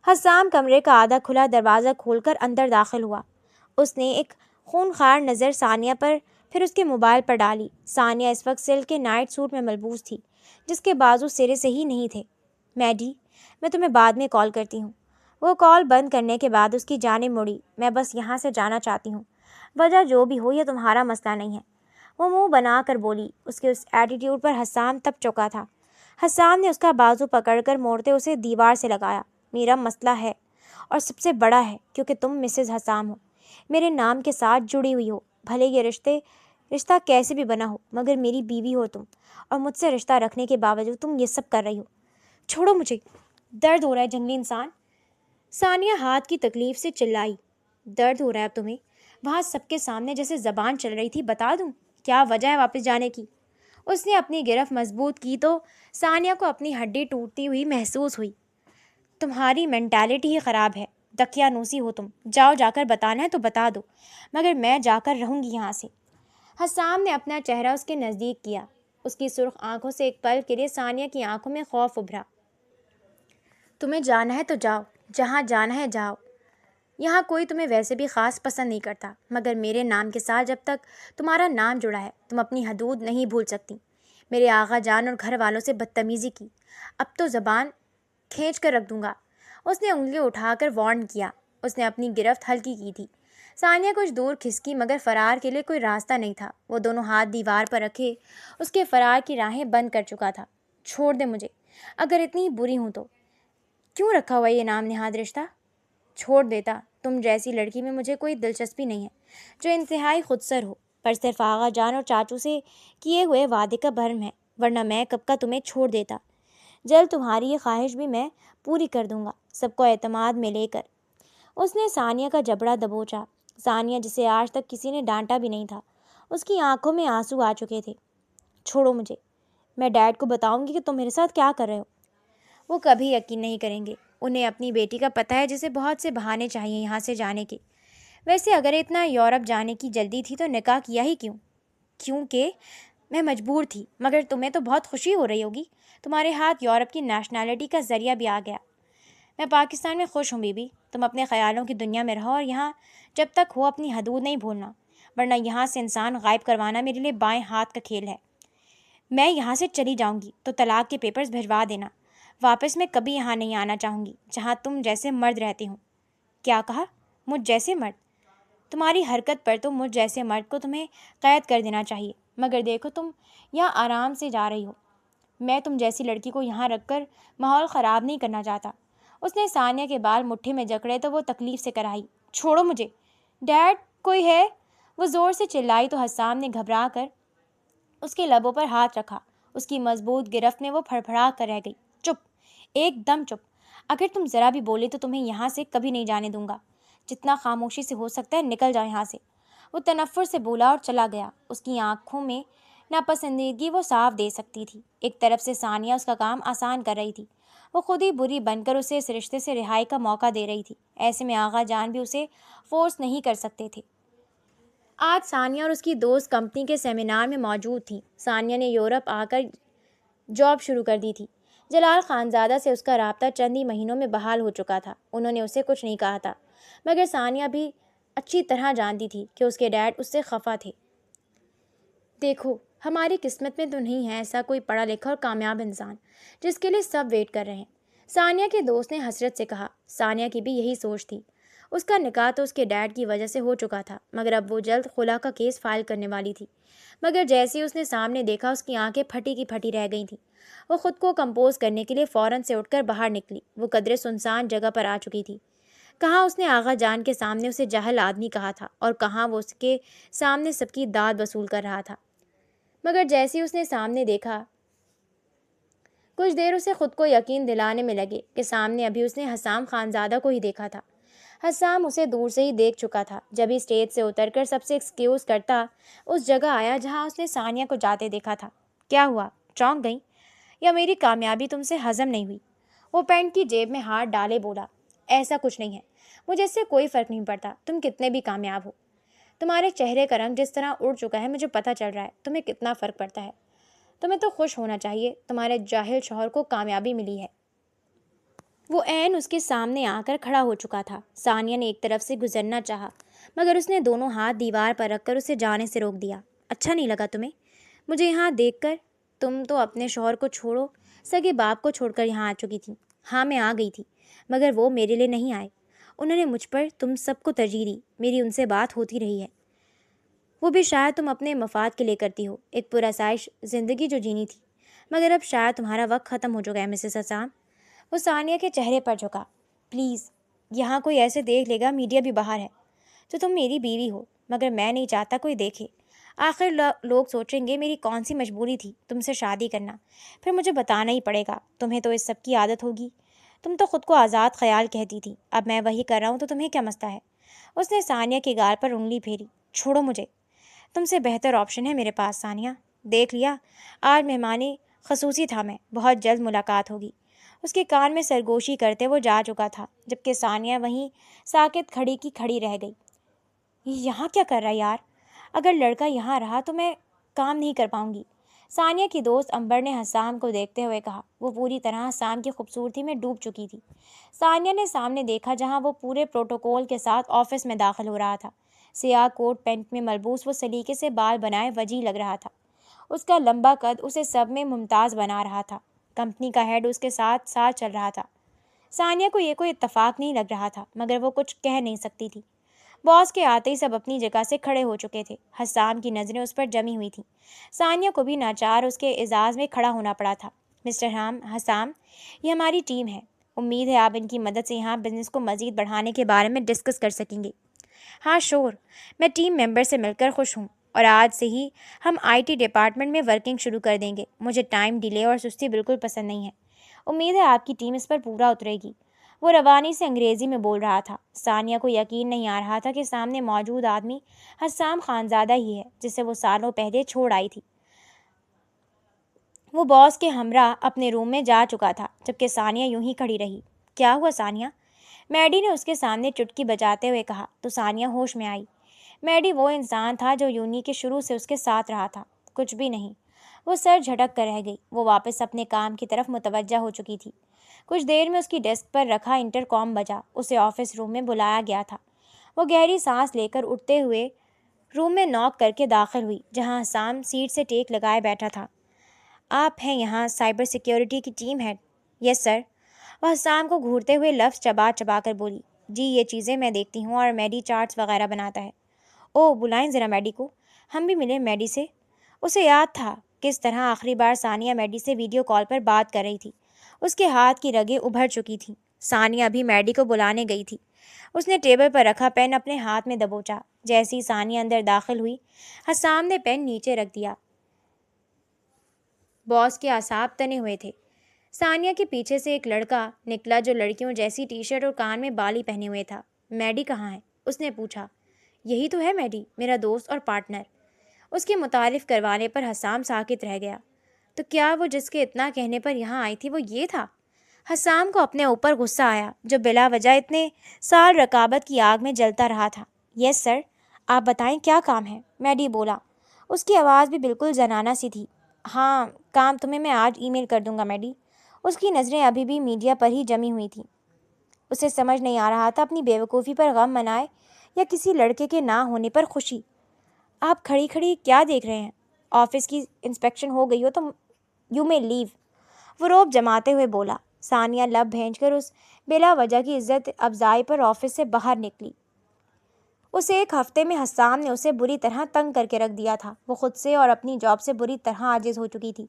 حسام کمرے کا آدھا کھلا دروازہ کھول کر اندر داخل ہوا۔ اس نے ایک خونخوار نظر ثانیہ پر پھر اس کے موبائل پر ڈالی۔ ثانیہ اس وقت سلک کے نائٹ سوٹ میں ملبوس تھی جس کے بازو سرے سے ہی نہیں تھے۔ میڈی، میں تمہیں بعد میں کال کرتی ہوں۔ وہ کال بند کرنے کے بعد اس کی جانب مڑی۔ میں بس یہاں سے جانا چاہتی ہوں، وجہ جو بھی ہو یہ تمہارا مسئلہ نہیں ہے، وہ منہ بنا کر بولی۔ اس کے اس ایٹیٹیوڈ پر حسام تپ چکا تھا۔ حسام نے اس کا بازو پکڑ کر موڑتے اسے دیوار سے لگایا۔ میرا مسئلہ ہے اور سب سے بڑا ہے، کیونکہ تم مسز حسام ہو، میرے نام کے ساتھ جڑی ہوئی ہو، بھلے یہ رشتہ کیسے بھی بنا ہو، مگر میری بیوی ہو تم، اور مجھ سے رشتہ رکھنے کے باوجود تم یہ سب کر رہی ہو۔ چھوڑو مجھے، درد ہو رہا ہے جنگلی انسان، ثانیہ ہاتھ کی تکلیف سے چلائی۔ درد ہو رہا ہے اب تمہیں؟ وہاں سب کے سامنے جیسے زبان چل رہی تھی، بتا دوں کیا وجہ ہے واپس جانے کی؟ اس نے اپنی گرفت مضبوط کی تو ثانیہ کو اپنی ہڈی ٹوٹتی ہوئی محسوس ہوئی۔ تمہاری مینٹالٹی ہی خراب ہے، دقیانوسی ہو تم، جاؤ جا کر بتانا ہے تو بتا دو، مگر میں جا کر رہوں گی یہاں سے۔ حسام نے اپنا چہرہ اس کے نزدیک کیا۔ اس کی سرخ آنکھوں سے ایک پل کے لیے ثانیہ کی آنکھوں میں خوف ابھرا۔ تمہیں جانا ہے تو جاؤ، جہاں جانا ہے جاؤ، یہاں کوئی تمہیں ویسے بھی خاص پسند نہیں کرتا، مگر میرے نام کے ساتھ جب تک تمہارا نام جڑا ہے تم اپنی حدود نہیں بھول سکتی۔ میرے آغا جان اور گھر والوں سے بدتمیزی کی، اب تو زبان کھینچ کر رکھ دوں گا، اس نے انگلی اٹھا کر وارن کیا۔ اس نے اپنی گرفت ہلکی کی تھی۔ ثانیہ کچھ دور کھسکی، مگر فرار کے لیے کوئی راستہ نہیں تھا۔ وہ دونوں ہاتھ دیوار پر رکھے اس کے فرار کی راہیں بند کر چکا تھا۔ چھوڑ دے مجھے، اگر اتنی بری ہوں تو۔ کیوں رکھا ہوا یہ نام نہاد رشتہ؟ چھوڑ دیتا، تم جیسی لڑکی میں مجھے کوئی دلچسپی نہیں ہے جو انتہائی خودسر ہو، پر صرف آغا جان اور چاچو سے کیے ہوئے وعدے کا بھرم ہے، ورنہ میں کب کا تمہیں چھوڑ دیتا۔ جلد تمہاری یہ خواہش بھی میں پوری کر دوں گا، سب کو اعتماد میں لے کر۔ اس نے ثانیہ کا جبڑا دبوچا۔ ثانیہ جسے آج تک کسی نے ڈانٹا بھی نہیں تھا، اس کی آنکھوں میں آنسو آ چکے تھے۔ چھوڑو مجھے، میں ڈیڈ کو بتاؤں گی کہ تم میرے ساتھ کیا کر رہے ہو۔ وہ کبھی یقین نہیں کریں گے، انہیں اپنی بیٹی کا پتہ ہے جسے بہت سے بہانے چاہیے یہاں سے جانے کے۔ ویسے اگر اتنا یورپ جانے کی جلدی تھی تو نکاح کیا ہی کیوں؟ کیونکہ میں مجبور تھی، مگر تمہیں تو بہت خوشی ہو رہی ہوگی، تمہارے ہاتھ یورپ کی نیشنلٹی کا ذریعہ بھی آ گیا۔ میں پاکستان میں خوش ہوں بیوی، تم اپنے خیالوں کی دنیا میں رہو اور یہاں جب تک ہو اپنی حدود نہیں بھولنا، ورنہ یہاں سے انسان غائب کروانا میرے لیے بائیں ہاتھ کا کھیل ہے۔ میں یہاں سے چلی جاؤں گی تو طلاق کے پیپرز بھجوا دینا، واپس میں کبھی یہاں نہیں آنا چاہوں گی جہاں تم جیسے مرد رہتے ہوں۔ کیا کہا؟ مجھ جیسے مرد؟ تمہاری حرکت پر تو مجھ جیسے مرد کو تمہیں قید کر دینا چاہیے، مگر دیکھو تم یہاں آرام سے جا رہی ہو، میں تم جیسی لڑکی کو یہاں رکھ کر ماحول خراب نہیں کرنا چاہتا۔ اس نے ثانیہ کے بال مٹھی میں جکڑے تو وہ تکلیف سے کرائی۔ چھوڑو مجھے، ڈیڈ کوئی ہے؟ وہ زور سے چلائی تو حسام نے گھبرا کر اس کے لبوں پر ہاتھ رکھا۔ اس کی مضبوط گرفت میں وہ پھڑپھڑا کر رہ گئی۔ چپ، ایک دم چپ، اگر تم ذرا بھی بولے تو تمہیں یہاں سے کبھی نہیں جانے دوں گا، جتنا خاموشی سے ہو سکتا ہے نکل جاؤ یہاں سے۔ وہ تنفر سے بولا اور چلا گیا۔ اس کی آنکھوں میں ناپسندیدگی وہ صاف دے سکتی تھی۔ ایک طرف سے ثانیہ اس کا کام آسان کر رہی تھی، وہ خود ہی بری بن کر اسے اس رشتے سے رہائی کا موقع دے رہی تھی۔ ایسے میں آغا جان بھی اسے فورس نہیں کر سکتے تھے۔ آج ثانیہ اور اس کی دوست کمپنی کے سیمینار میں موجود تھیں۔ ثانیہ نے یورپ آ کر جاب شروع کر دی تھی، جلال خانزادہ سے اس کا رابطہ چند ہی مہینوں میں بحال ہو چکا تھا۔ انہوں نے اسے کچھ نہیں کہا تھا، مگر ثانیہ بھی اچھی طرح جانتی تھی کہ اس کے ڈیڈ اس سے خفا تھے۔ دیکھو، ہماری قسمت میں تو نہیں ہے ایسا کوئی پڑھا لکھا اور کامیاب انسان جس کے لیے سب ویٹ کر رہے ہیں، ثانیہ کے دوست نے حسرت سے کہا۔ ثانیہ کی بھی یہی سوچ تھی۔ اس کا نکاح تو اس کے ڈیڈ کی وجہ سے ہو چکا تھا، مگر اب وہ جلد خلا کا کیس فائل کرنے والی تھی۔ مگر جیسے ہی اس نے سامنے دیکھا، اس کی آنکھیں پھٹی کی پھٹی رہ گئی تھیں۔ وہ خود کو کمپوز کرنے کے لیے فوراً سے اٹھ کر باہر نکلی۔ وہ قدرے سنسان جگہ پر آ چکی تھی۔ کہاں اس نے آغا جان کے سامنے اسے جاہل آدمی کہا تھا، اور کہاں وہ اس کے سامنے سب کی داد وصول کر رہا تھا۔ مگر جیسے ہی اس نے سامنے دیکھا، کچھ دیر اسے خود کو یقین دلانے میں لگے کہ سامنے ابھی اس نے حسام خانزادہ کو ہی دیکھا تھا۔ حسام اسے دور سے ہی دیکھ چکا تھا، جب ہی اسٹیج سے اتر کر سب سے ایکسکیوز کرتا اس جگہ آیا جہاں اس نے ثانیہ کو جاتے دیکھا تھا۔ کیا ہوا؟ چونک گئی؟ یا میری کامیابی تم سے ہضم نہیں ہوئی؟ وہ پینٹ کی جیب میں ہاتھ ڈالے بولا۔ ایسا کچھ نہیں ہے، مجھے اس سے کوئی فرق نہیں پڑتا تم کتنے بھی کامیاب ہو۔ تمہارے چہرے کا رنگ جس طرح اڑ چکا ہے، مجھے پتہ چل رہا ہے تمہیں کتنا فرق پڑتا ہے۔ تمہیں تو خوش ہونا چاہیے، تمہارے جاہل شوہر کو کامیابی ملی ہے۔ وہ عین اس کے سامنے آ کر کھڑا ہو چکا تھا۔ ثانیہ نے ایک طرف سے گزرنا چاہا، مگر اس نے دونوں ہاتھ دیوار پر رکھ کر اسے جانے سے روک دیا۔ اچھا نہیں لگا تمہیں مجھے یہاں دیکھ کر؟ تم تو اپنے شوہر کو چھوڑو، سگے باپ کو چھوڑ کر یہاں آ چکی تھی۔ ہاں، میں آ گئی تھی، مگر وہ میرے لیے نہیں آئے۔ انہوں نے مجھ پر تم سب کو ترجیح دی۔ میری ان سے بات ہوتی رہی ہے، وہ بھی شاید تم اپنے مفاد کے لیے کرتی ہو، ایک پرآسائش زندگی جو جینی تھی۔ مگر اب شاید تمہارا وقت ختم ہو چکا ہے مسز حسام۔ وہ ثانیہ کے چہرے پر جھکا۔ پلیز، یہاں کوئی ایسے دیکھ لے گا، میڈیا بھی باہر ہے، تو تم میری بیوی ہو، مگر میں نہیں چاہتا کوئی دیکھے۔ آخر لوگ سوچیں گے میری کون سی مجبوری تھی تم سے شادی کرنا، پھر مجھے بتانا ہی پڑے گا۔ تمہیں تو اس سب کی عادت ہوگی، تم تو خود کو آزاد خیال کہتی تھی، اب میں وہی کر رہا ہوں تو تمہیں کیا مسئلہ ہے؟ اس نے ثانیہ کے گال پر انگلی پھیری۔ چھوڑو مجھے، تم سے بہتر آپشن ہے میرے پاس ثانیہ۔ دیکھ لیا، آج مہمانی خصوصی تھا، میں بہت جلد ملاقات ہوگی۔ اس کے کان میں سرگوشی کرتے وہ جا چکا تھا، جبکہ ثانیہ وہیں ساکت کھڑی کی کھڑی رہ گئی۔ یہاں کیا کر رہا یار؟ اگر لڑکا یہاں رہا تو میں کام نہیں کر پاؤں گی، ثانیہ کی دوست امبر نے حسام کو دیکھتے ہوئے کہا۔ وہ پوری طرح حسام کی خوبصورتی میں ڈوب چکی تھی۔ ثانیہ نے سامنے دیکھا جہاں وہ پورے پروٹوکول کے ساتھ آفس میں داخل ہو رہا تھا۔ سیاہ کوٹ پینٹ میں ملبوس وہ سلیقے سے بال بنائے وجیح لگ رہا تھا۔ اس کا لمبا قد اسے سب میں ممتاز بنا رہا تھا۔ کمپنی کا ہیڈ اس کے ساتھ ساتھ چل رہا تھا۔ ثانیہ کو یہ کوئی اتفاق نہیں لگ رہا تھا، مگر وہ کچھ کہہ نہیں سکتی تھی۔ باس کے آتے ہی سب اپنی جگہ سے کھڑے ہو چکے تھے۔ حسام کی نظریں اس پر جمی ہوئی تھیں۔ ثانیہ کو بھی ناچار اس کے اعزاز میں کھڑا ہونا پڑا تھا۔ مسٹر حسام، یہ ہماری ٹیم ہے، امید ہے آپ ان کی مدد سے یہاں بزنس کو مزید بڑھانے کے بارے میں ڈسکس کر سکیں گے۔ ہاں شور، میں ٹیم ممبر سے مل کر خوش ہوں، اور آج سے ہی ہم IT ڈپارٹمنٹ میں ورکنگ شروع کر دیں گے۔ مجھے ٹائم ڈیلے اور سستی بالکل پسند نہیں ہے۔ امید ہے آپ کی ٹیم اس پر پورا اترے گی۔ وہ روانی سے انگریزی میں بول رہا تھا۔ ثانیہ کو یقین نہیں آ رہا تھا کہ سامنے موجود آدمی حسام خانزادہ ہی ہے جسے وہ سالوں پہلے چھوڑ آئی تھی۔ وہ باس کے ہمراہ اپنے روم میں جا چکا تھا، جبکہ ثانیہ یوں ہی کھڑی رہی۔ کیا ہوا ثانیہ؟ میڈی نے اس کے سامنے چٹکی بجاتے ہوئے کہا تو ثانیہ ہوش میں آئی۔ میڈی وہ انسان تھا جو یونی کے شروع سے اس کے ساتھ رہا تھا۔ کچھ بھی نہیں، وہ سر جھٹک کر رہ گئی۔ وہ واپس اپنے کام کی طرف متوجہ ہو چکی تھی۔ کچھ دیر میں اس کی ڈیسک پر رکھا انٹر کام بجا۔ اسے آفس روم میں بلایا گیا تھا۔ وہ گہری سانس لے کر اٹھتے ہوئے روم میں ناک کر کے داخل ہوئی، جہاں حسام سیٹ سے ٹیک لگائے بیٹھا تھا۔ آپ ہیں یہاں سائبر سیکیورٹی کی ٹیم ہیڈ؟ یس سر۔ وہ حسام کو گھورتے ہوئے لفظ چبا چبا کر بولی۔ جی، یہ چیزیں میں دیکھتی ہوں اور میڈی چارٹس وغیرہ بناتا ہے۔ او، بلائیں ذرا میڈی کو، ہم بھی ملیں میڈی سے۔ اسے یاد تھا کس طرح آخری بار ثانیہ میڈی سے ویڈیو کال پر بات کر رہی تھی۔ اس کے ہاتھ کی رگیں ابھر چکی تھیں۔ ثانیہ ابھی میڈی کو بلانے گئی تھی۔ اس نے ٹیبل پر رکھا پین اپنے ہاتھ میں دبوچا۔ جیسی ثانیہ اندر داخل ہوئی، حسام نے پین نیچے رکھ دیا۔ باس کے اعصاب تنے ہوئے تھے۔ ثانیہ کے پیچھے سے ایک لڑکا نکلا جو لڑکیوں جیسی ٹی شرٹ اور کان میں بالی پہنے ہوئے تھا۔ میڈی کہاں ہے؟ اس نے پوچھا۔ یہی تو ہے میڈی، میرا دوست اور پارٹنر۔ اس کے متعارف کروانے پر حسام ساکت رہ گیا۔ تو کیا وہ جس کے اتنا کہنے پر یہاں آئی تھی وہ یہ تھا؟ حسام کو اپنے اوپر غصہ آیا جو بلا وجہ اتنے سال رقابت کی آگ میں جلتا رہا تھا۔ یس سر، آپ بتائیں کیا کام ہے؟ میڈی بولا۔ اس کی آواز بھی بالکل زنانہ سی تھی۔ ہاں، کام تمہیں میں آج ای میل کر دوں گا میڈی۔ اس کی نظریں ابھی بھی میڈیا پر ہی جمی ہوئی تھیں۔ اسے سمجھ نہیں آ رہا تھا اپنی بیوقوفی پر غم منائے یا کسی لڑکے کے نہ ہونے پر خوشی۔ آپ کھڑی کھڑی کیا دیکھ رہے ہیں؟ آفس کی انسپیکشن ہو گئی ہو تو یو میں لیو، وہ روب جماتے ہوئے بولا۔ ثانیہ لب بھینچ کر اس بلا وجہ کی عزت افزائی پر آفس سے باہر نکلی۔ اس ایک ہفتے میں حسام نے اسے بری طرح تنگ کر کے رکھ دیا تھا۔ وہ خود سے اور اپنی جاب سے بری طرح عاجز ہو چکی تھی۔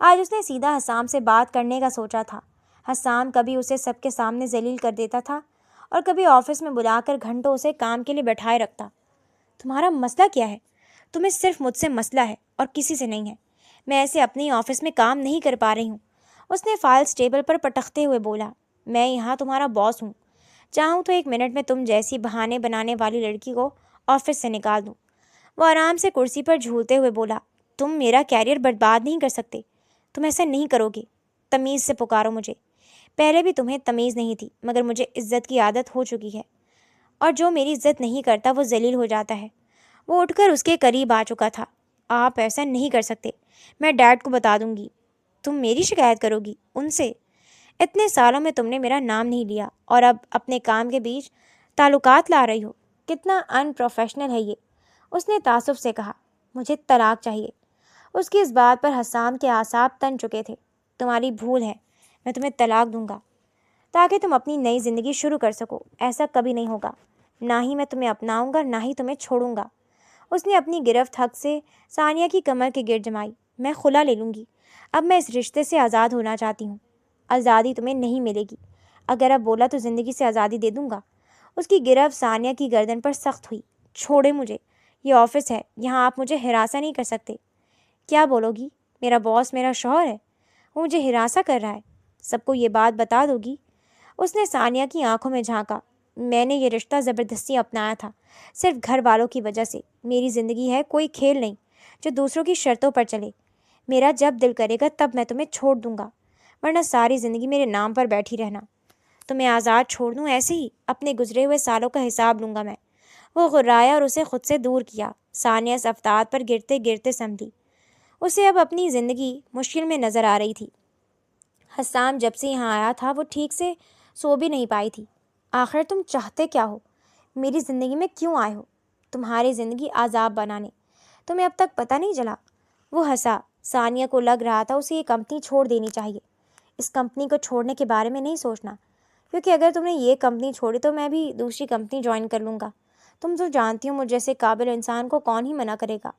آج اس نے سیدھا حسام سے بات کرنے کا سوچا تھا۔ حسام کبھی اسے سب کے سامنے ذلیل کر دیتا تھا اور کبھی آفس میں بلا کر گھنٹوں اسے کام کے لیے بیٹھائے رکھتا۔ تمہارا مسئلہ کیا ہے؟ تمہیں صرف مجھ سے مسئلہ ہے اور کسی سے نہیں ہے۔ میں ایسے اپنی آفس میں کام نہیں کر پا رہی ہوں، اس نے فائلز ٹیبل پر پٹکتے ہوئے بولا۔ میں یہاں تمہارا باس ہوں، چاہوں تو 1 منٹ میں تم جیسی بہانے بنانے والی لڑکی کو آفس سے نکال دوں۔ وہ آرام سے کرسی پر جھولتے ہوئے بولا۔ تم میرا کیریئر برباد نہیں کر سکتے، تم ایسا نہیں کرو گے۔ تمیز سے پکارو مجھے۔ پہلے بھی تمہیں تمیز نہیں تھی، مگر مجھے عزت کی عادت ہو چکی ہے، اور جو میری عزت نہیں کرتا وہ ذلیل ہو جاتا ہے۔ وہ اٹھ کر اس کے قریب آ چکا تھا۔ آپ ایسا نہیں کر سکتے، میں ڈیڈ کو بتا دوں گی۔ تم میری شکایت کرو گی ان سے؟ اتنے سالوں میں تم نے میرا نام نہیں لیا اور اب اپنے کام کے بیچ تعلقات لا رہی ہو، کتنا ان پروفیشنل ہے یہ، اس نے تعصب سے کہا۔ مجھے طلاق چاہیے۔ اس کی اس بات پر حسام کے اعصاب تن چکے تھے۔ تمہاری بھول ہے، میں تمہیں طلاق دوں گا تاکہ تم اپنی نئی زندگی شروع کر سکو۔ ایسا کبھی نہیں ہوگا، نہ ہی میں تمہیں اپناؤں گا نہ ہی تمہیں چھوڑوں گا۔ اس نے اپنی گرفت حق سے ثانیہ کی کمر کے گرد جمائی۔ میں خلا لے لوں گی، اب میں اس رشتے سے آزاد ہونا چاہتی ہوں۔ آزادی تمہیں نہیں ملے گی، اگر اب بولا تو زندگی سے آزادی دے دوں گا۔ اس کی گرفت ثانیہ کی گردن پر سخت ہوئی۔ چھوڑے مجھے، یہ آفس ہے، یہاں آپ مجھے ہراساں نہیں کر سکتے۔ کیا بولو گی؟ میرا باس میرا شوہر ہے، وہ مجھے ہراساں کر رہا ہے، سب کو یہ بات بتا دو گی؟ اس نے ثانیہ کی آنکھوں میں جھانکا۔ میں نے یہ رشتہ زبردستی اپنایا تھا، صرف گھر والوں کی وجہ سے۔ میری زندگی ہے کوئی کھیل نہیں جو دوسروں کی شرطوں پر چلے۔ میرا جب دل کرے گا تب میں تمہیں چھوڑ دوں گا، ورنہ ساری زندگی میرے نام پر بیٹھی رہنا۔ تمہیں آزاد چھوڑ دوں ایسے ہی، اپنے گزرے ہوئے سالوں کا حساب لوں گا میں۔ وہ غرایا اور اسے خود سے دور کیا۔ ثانیہ صفداد پر گرتے گرتے سمجھی۔ اسے اب اپنی زندگی مشکل میں نظر آ رہی تھی۔ حسام جب سے یہاں آیا تھا وہ ٹھیک سے سو بھی نہیں پائی تھی۔ آخر تم چاہتے کیا ہو؟ میری زندگی میں کیوں آئے ہو؟ تمہاری زندگی عذاب بنانے۔ تمہیں اب تک پتہ نہیں چلا؟ وہ ہنسا۔ ثانیہ کو لگ رہا تھا اسے یہ کمپنی چھوڑ دینی چاہیے۔ اس کمپنی کو چھوڑنے کے بارے میں نہیں سوچنا، کیونکہ اگر تم نے یہ کمپنی چھوڑی تو میں بھی دوسری کمپنی جوائن کر لوں گا۔ تم تو جانتی ہو مجھ جیسے قابل انسان کو کون ہی منع کرے گا۔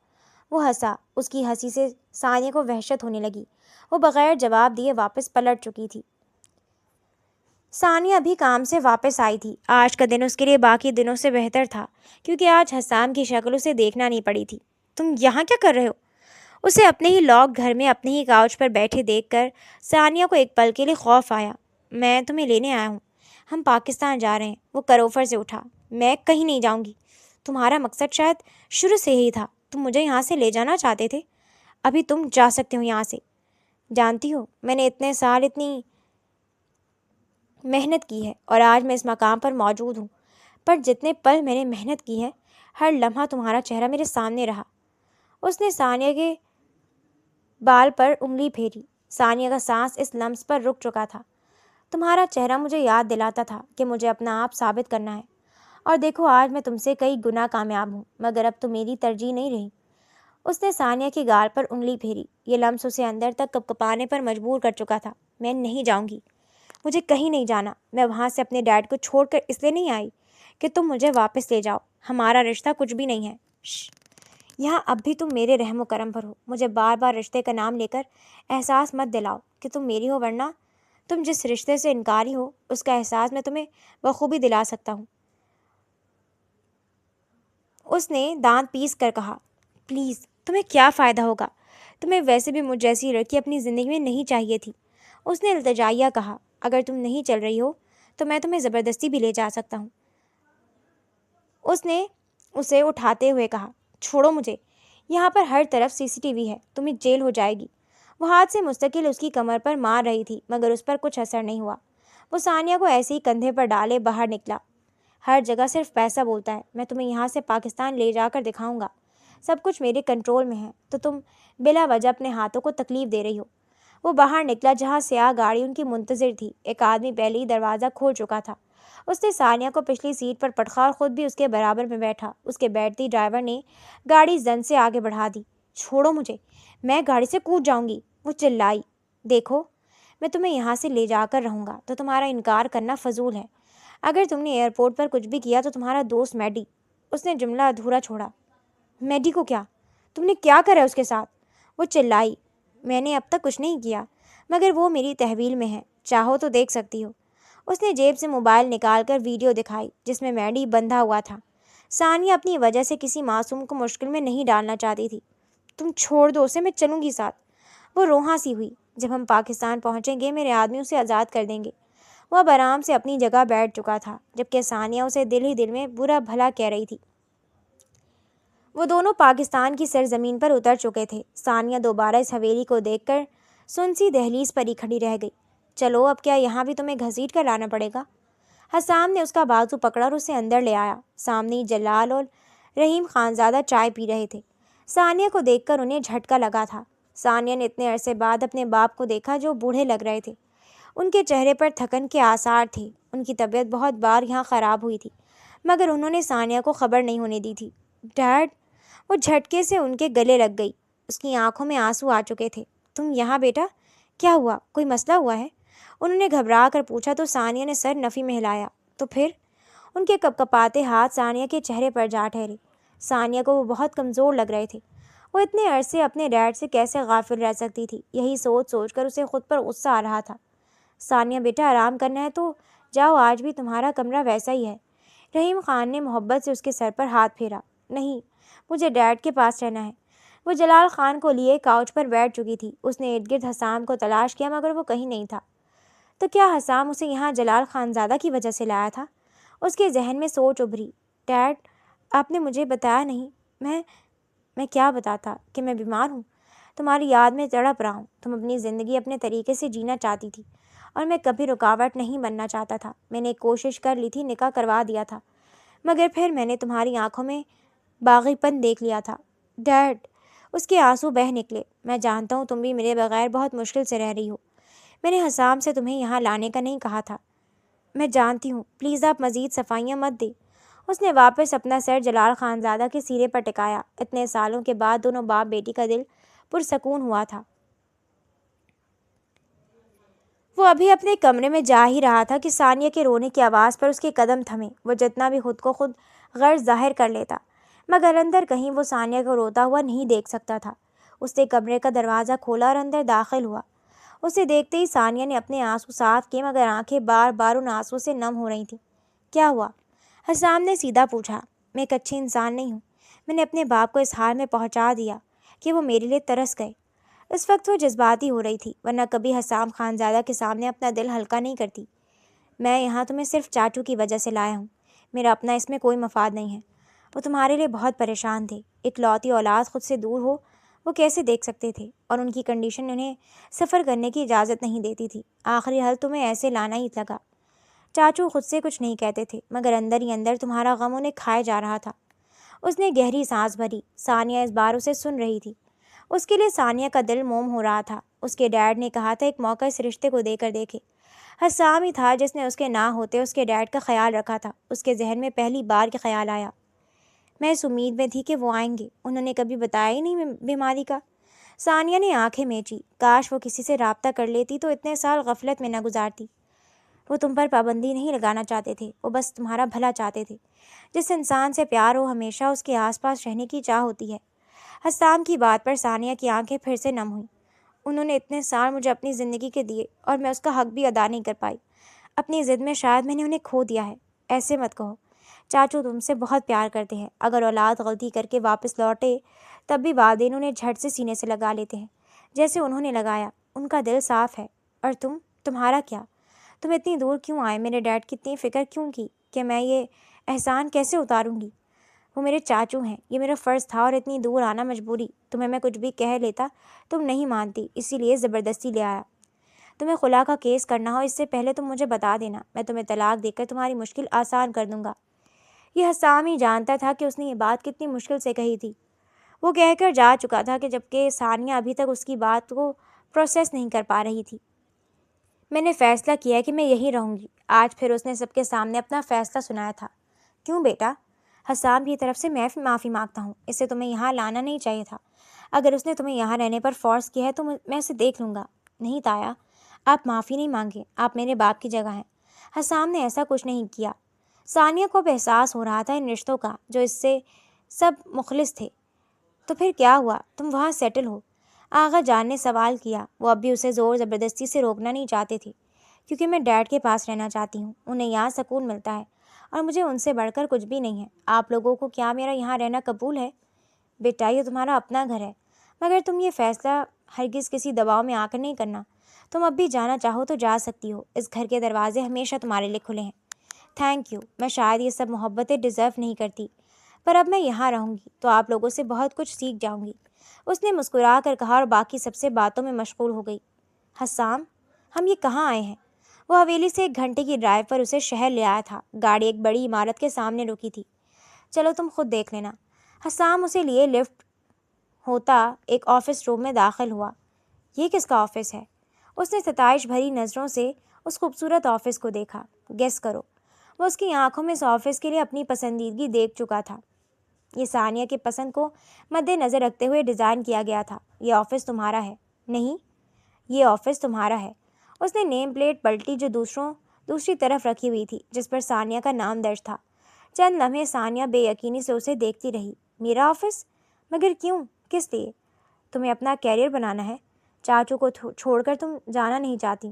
وہ ہنسا۔ اس کی ہنسی سے ثانیہ کو وحشت ہونے لگی۔ وہ بغیر جواب دیے واپس پلٹ چکی تھی۔ ثانیہ ابھی کام سے واپس آئی تھی۔ آج کا دن اس کے لیے باقی دنوں سے بہتر تھا، کیونکہ آج حسام کی شکل اسے دیکھنا نہیں پڑی تھی۔ تم یہاں کیا کر رہے ہو؟ اسے اپنے ہی لاک گھر میں اپنے ہی کاؤچ پر بیٹھے دیکھ کر ثانیہ کو ایک پل کے لیے خوف آیا۔ میں تمہیں لینے آیا ہوں، ہم پاکستان جا رہے ہیں۔ وہ کروفر سے اٹھا۔ میں کہیں نہیں جاؤں گی۔ تمہارا مقصد شاید شروع سے ہی تھا، تم مجھے یہاں سے لے جانا چاہتے تھے۔ ابھی تم جا سکتے ہو یہاں سے۔ جانتی ہو میں نے اتنے سال اتنی محنت کی ہے اور آج میں اس مقام پر موجود ہوں، پر جتنے پل میں نے محنت کی ہے ہر لمحہ تمہارا چہرہ میرے سامنے رہا۔ اس نے ثانیہ کے بال پر انگلی پھیری۔ ثانیہ کا سانس اس لمس پر رک چکا تھا۔ تمہارا چہرہ مجھے یاد دلاتا تھا کہ مجھے اپنا آپ ثابت کرنا ہے، اور دیکھو آج میں تم سے کئی گنا کامیاب ہوں، مگر اب تو میری ترجیح نہیں رہی۔ اس نے ثانیہ کے گال پر انگلی پھیری۔ یہ لمس اسے اندر تک کپکپانے پر مجبور کر چکا تھا۔ میں نہیں جاؤں گی، مجھے کہیں نہیں جانا۔ میں وہاں سے اپنے ڈیڈ کو چھوڑ کر اس لیے نہیں آئی کہ تم مجھے واپس لے جاؤ۔ ہمارا رشتہ کچھ بھی نہیں ہے۔ یہاں اب بھی تم میرے رحم و کرم پر ہو۔ مجھے بار بار رشتے کا نام لے کر احساس مت دلاؤ کہ تم میری ہو، ورنہ تم جس رشتے سے انکاری ہو اس کا احساس میں تمہیں بخوبی دلا سکتا ہوں۔ اس نے دانت پیس کر کہا۔ پلیز، تمہیں کیا فائدہ ہوگا؟ تمہیں ویسے بھی مجھ جیسی لڑکی اپنی زندگی میں نہیں چاہیے تھی۔ اس نے التجائیہ کہا۔ اگر تم نہیں چل رہی ہو تو میں تمہیں زبردستی بھی لے جا سکتا ہوں۔ اس نے اسے اٹھاتے ہوئے کہا۔ چھوڑو مجھے، یہاں پر ہر طرف CCTV ہے، تمہیں جیل ہو جائے گی۔ وہ ہاتھ سے مستقل اس کی کمر پر مار رہی تھی، مگر اس پر کچھ اثر نہیں ہوا۔ وہ ثانیہ کو ایسے ہی کندھے پر ڈالے باہر نکلا۔ ہر جگہ صرف پیسہ بولتا ہے۔ میں تمہیں یہاں سے پاکستان لے جا کر دکھاؤں گا، سب کچھ میرے کنٹرول میں ہے، تو تم بلا وجہ اپنے ہاتھوں کو تکلیف دے رہی ہو۔ وہ باہر نکلا جہاں سیاہ گاڑی ان کی منتظر تھی۔ ایک آدمی پہلے ہی دروازہ کھول چکا تھا۔ اس نے ثانیہ کو پچھلی سیٹ پر پٹخا اور خود بھی اس کے برابر میں بیٹھا۔ اس کے بیٹھتے ڈرائیور نے گاڑی زن سے آگے بڑھا دی۔ چھوڑو مجھے، میں گاڑی سے کود جاؤں گی، وہ چلائی۔ دیکھو، میں تمہیں یہاں سے لے جا کر رہوں گا تو تمہارا انکار کرنا فضول ہے۔ اگر تم نے ایئرپورٹ پر کچھ بھی کیا تو تمہارا دوست میڈی۔ اس نے جملہ ادھورا چھوڑا۔ میڈی کو کیا؟ تم نے کیا کرا اس کے ساتھ؟ وہ چلائی۔ میں نے اب تک کچھ نہیں کیا، مگر وہ میری تحویل میں ہے، چاہو تو دیکھ سکتی ہو۔ اس نے جیب سے موبائل نکال کر ویڈیو دکھائی جس میں میڈی بندھا ہوا تھا۔ ثانیہ اپنی وجہ سے کسی معصوم کو مشکل میں نہیں ڈالنا چاہتی تھی۔ تم چھوڑ دو اسے، میں چلوں گی ساتھ۔ وہ روحاں سی ہوئی۔ جب ہم پاکستان پہنچیں گے میرے آدمی اسے آزاد کر دیں گے۔ وہ اب آرام سے اپنی جگہ بیٹھ چکا تھا، جبکہ ثانیہ اسے دل ہی دل میں برا بھلا کہہ رہی تھی۔ وہ دونوں پاکستان کی سرزمین پر اتر چکے تھے۔ ثانیہ دوبارہ اس حویلی کو دیکھ کر سنسی دہلیز پر ہی کھڑی رہ گئی۔ چلو، اب کیا یہاں بھی تمہیں گھسیٹ کر لانا پڑے گا؟ حسام نے اس کا بازو پکڑا اور اسے اندر لے آیا۔ سامنے جلال اور رحیم خانزادہ چائے پی رہے تھے۔ ثانیہ کو دیکھ کر انہیں جھٹکا لگا تھا۔ ثانیہ نے اتنے عرصے بعد اپنے باپ کو دیکھا جو بوڑھے لگ رہے تھے۔ ان کے چہرے پر تھکن کے آثار تھے۔ ان کی طبیعت بہت بار یہاں خراب ہوئی تھی، مگر انہوں نے ثانیہ کو خبر نہیں ہونے دی تھی۔ ڈیڈ! وہ جھٹکے سے ان کے گلے لگ گئی۔ اس کی آنکھوں میں آنسو آ چکے تھے۔ تم یہاں بیٹا؟ کیا ہوا؟ کوئی مسئلہ ہوا ہے؟ انہوں نے گھبرا کر پوچھا تو ثانیہ نے سر نفی میں ہلایا۔ تو پھر؟ ان کے کپکپاتے ہاتھ ثانیہ کے چہرے پر جا ٹھہرے۔ ثانیہ کو وہ بہت کمزور لگ رہے تھے۔ وہ اتنے عرصے اپنے ڈیڈ سے کیسے غافل رہ سکتی تھی، یہی سوچ سوچ کر اسے خود پر غصہ آ رہا تھا۔ ثانیہ بیٹا، آرام کرنا ہے تو جاؤ، آج بھی تمہارا کمرہ ویسا ہی ہے۔ رحیم خان نے محبت سے اس کے سر پر ہاتھ پھیرا۔ نہیں، مجھے ڈیڈ کے پاس رہنا ہے۔ وہ جلال خان کو لیے کاؤچ پر بیٹھ چکی تھی۔ اس نے ارد گرد حسام کو تلاش کیا مگر وہ کہیں نہیں تھا۔ تو کیا حسام اسے یہاں جلال خانزادہ کی وجہ سے لایا تھا؟ اس کے ذہن میں سوچ ابھری۔ ڈیڈ، آپ نے مجھے بتایا نہیں۔ میں کیا بتاتا کہ میں بیمار ہوں؟ تمہاری یاد میں تڑپ رہا ہوں۔ تم اپنی زندگی اپنے طریقے سے جینا چاہتی تھی اور میں کبھی رکاوٹ نہیں بننا چاہتا تھا۔ میں نے ایک کوشش کر لی تھی، نکاح کروا دیا تھا، مگر پھر میں نے تمہاری آنکھوں میں باغی پن دیکھ لیا تھا۔ ڈیڈ! اس کے آنسو بہہ نکلے۔ میں جانتا ہوں تم بھی میرے بغیر بہت مشکل سے رہ رہی ہو۔ میں نے حسام سے تمہیں یہاں لانے کا نہیں کہا تھا۔ میں جانتی ہوں، پلیز آپ مزید صفائیاں مت دیں۔ اس نے واپس اپنا سر جلال خانزادہ کے سینے پر ٹکایا۔ اتنے سالوں کے بعد دونوں باپ بیٹی کا دل پرسکون ہوا تھا۔ وہ ابھی اپنے کمرے میں جا ہی رہا تھا کہ ثانیہ کے رونے کی آواز پر اس کے قدم تھمے۔ وہ جتنا بھی خود کو خود غرض ظاہر کر لیتا، مگر اندر کہیں وہ ثانیہ کو روتا ہوا نہیں دیکھ سکتا تھا۔ اس نے کمرے کا دروازہ کھولا اور اندر داخل ہوا۔ اسے دیکھتے ہی ثانیہ نے اپنے آنسو صاف کیے، مگر آنکھیں بار بار ان آنسو سے نم ہو رہی تھیں۔ کیا ہوا؟ حسام نے سیدھا پوچھا۔ میں ایک اچھی انسان نہیں ہوں۔ میں نے اپنے باپ کو اس حال میں پہنچا دیا کہ وہ میرے لیے ترس گئے۔ اس وقت وہ جذباتی ہو رہی تھی، ورنہ کبھی حسام خانزادہ کے سامنے اپنا دل ہلکا نہیں کرتی۔ میں یہاں تمہیں صرف چاچو کی وجہ سے لایا ہوں۔ میرا اپنا اس میں کوئی مفاد نہیں ہے۔ وہ تمہارے لیے بہت پریشان تھے۔ اکلوتی اولاد خود سے دور ہو وہ کیسے دیکھ سکتے تھے، اور ان کی کنڈیشن انہیں سفر کرنے کی اجازت نہیں دیتی تھی۔ آخری حل تمہیں ایسے لانا ہی لگا۔ چاچو خود سے کچھ نہیں کہتے تھے، مگر اندر ہی اندر تمہارا غم انہیں کھائے جا رہا تھا۔ اس نے گہری سانس بھری۔ ثانیہ اس بار اسے سن رہی تھی۔ اس کے لیے ثانیہ کا دل موم ہو رہا تھا۔ اس کے ڈیڈ نے کہا تھا ایک موقع اس رشتے کو دے کر دیکھے۔ حسام ہی تھا جس نے اس کے نہ ہوتے اس کے ڈیڈ کا خیال رکھا تھا۔ اس کے ذہن میں پہلی بار یہ خیال آیا۔ میں اس امید میں تھی کہ وہ آئیں گے، انہوں نے کبھی بتایا ہی نہیں بیماری کا۔ ثانیہ نے آنکھیں میچی۔ کاش وہ کسی سے رابطہ کر لیتی تو اتنے سال غفلت میں نہ گزارتی۔ وہ تم پر پابندی نہیں لگانا چاہتے تھے، وہ بس تمہارا بھلا چاہتے تھے۔ جس انسان سے پیار ہو ہمیشہ اس کے آس پاس رہنے کی چاہ ہوتی ہے۔ حسام کی بات پر ثانیہ کی آنکھیں پھر سے نم ہوئیں۔ انہوں نے اتنے سال مجھے اپنی زندگی کے دیے اور میں اس کا حق بھی ادا نہیں کر پائی۔ اپنی ضد میں شاید میں نے انہیں کھو دیا ہے۔ ایسے مت کہو، چاچو تم سے بہت پیار کرتے ہیں۔ اگر اولاد غلطی کر کے واپس لوٹے تب بھی والدین انہیں جھٹ سے سینے سے لگا لیتے ہیں، جیسے انہوں نے لگایا۔ ان کا دل صاف ہے۔ اور تمہارا کیا؟ تم اتنی دور کیوں آئے؟ میرے ڈیڈ کی اتنی فکر کیوں کی کہ میں یہ احسان کیسے اتاروں گی؟ وہ میرے چاچو ہیں، یہ میرا فرض تھا، اور اتنی دور آنا مجبوری۔ تمہیں میں کچھ بھی کہہ لیتا تم نہیں مانتی، اسی لیے زبردستی لے آیا۔ تمہیں خلا کا کیس کرنا ہو اس سے پہلے تم مجھے بتا دینا، میں تمہیں طلاق دے کر تمہاری مشکل آسان کر دوں گا۔ یہ حسام ہی جانتا تھا کہ اس نے یہ بات کتنی مشکل سے کہی تھی۔ وہ کہہ کر جا چکا تھا کہ جبکہ ثانیہ ابھی تک اس کی بات کو پروسیس نہیں کر پا رہی تھی۔ میں نے فیصلہ کیا کہ میں یہیں رہوں گی۔ آج پھر اس نے سب کے سامنے اپنا فیصلہ سنایا تھا۔ کیوں بیٹا؟ حسام کی طرف سے میں معافی مانگتا ہوں، اسے تمہیں یہاں لانا نہیں چاہیے تھا۔ اگر اس نے تمہیں یہاں رہنے پر فورس کیا ہے تو میں اسے دیکھ لوں گا۔ نہیں تایا، آپ معافی نہیں مانگیں، آپ میرے باپ کی جگہ ہیں۔ حسام نے ایسا کچھ نہیں کیا۔ ثانیہ کو اب احساس ہو رہا تھا ان رشتوں کا جو اس سے سب مخلص تھے۔ تو پھر کیا ہوا؟ تم وہاں سیٹل ہو؟ آغا جان نے سوال کیا۔ وہ اب بھی اسے زور زبردستی سے روکنا نہیں چاہتے تھے۔ کیونکہ میں ڈیڈ کے پاس رہنا چاہتی ہوں، انہیں یہاں سکون ملتا ہے اور مجھے ان سے بڑھ کر کچھ بھی نہیں ہے۔ آپ لوگوں کو کیا میرا یہاں رہنا قبول ہے؟ بیٹا، یہ تمہارا اپنا گھر ہے، مگر تم یہ فیصلہ ہرگز کسی دباؤ میں آ کر نہیں کرنا۔ تم اب بھی جانا چاہو تو جا سکتی ہو، اس گھر کے دروازے ہمیشہ تمہارے لیے کھلے ہیں۔ تھینک یو، میں شاید یہ سب محبتیں ڈیزرو نہیں کرتی، پر اب میں یہاں رہوں گی تو آپ لوگوں سے بہت کچھ سیکھ جاؤں گی، اس نے مسکرا کر کہا اور باقی سب سے باتوں میں مشغول ہو گئی۔ حسام، ہم یہ کہاں آئے ہیں؟ وہ حویلی سے 1 گھنٹے کی ڈرائیو پر اسے شہر لے آیا تھا۔ گاڑی ایک بڑی عمارت کے سامنے رکی تھی۔ چلو تم خود دیکھ لینا۔ حسام اسے لیے لفٹ ہوتا ایک آفس روم میں داخل ہوا۔ یہ کس کا آفس ہے؟ اس نے ستائش بھری نظروں سے اس خوبصورت آفس کو دیکھا۔ گیس کرو۔ وہ اس کی آنکھوں میں اس آفس کے لیے اپنی پسندیدگی دیکھ چکا تھا۔ یہ ثانیہ کے پسند کو مد نظر رکھتے ہوئے ڈیزائن کیا گیا تھا۔ یہ آفس تمہارا ہے؟ نہیں، یہ آفس تمہارا ہے۔ اس نے نیم پلیٹ پلٹی جو دوسری طرف رکھی ہوئی تھی، جس پر ثانیہ کا نام درج تھا۔ چند لمحے ثانیہ بے یقینی سے اسے دیکھتی رہی۔ میرا آفس؟ مگر کیوں؟ کس لیے؟ تمہیں اپنا کیریئر بنانا ہے؟ چاچو کو چھوڑ کر تم جانا نہیں چاہتی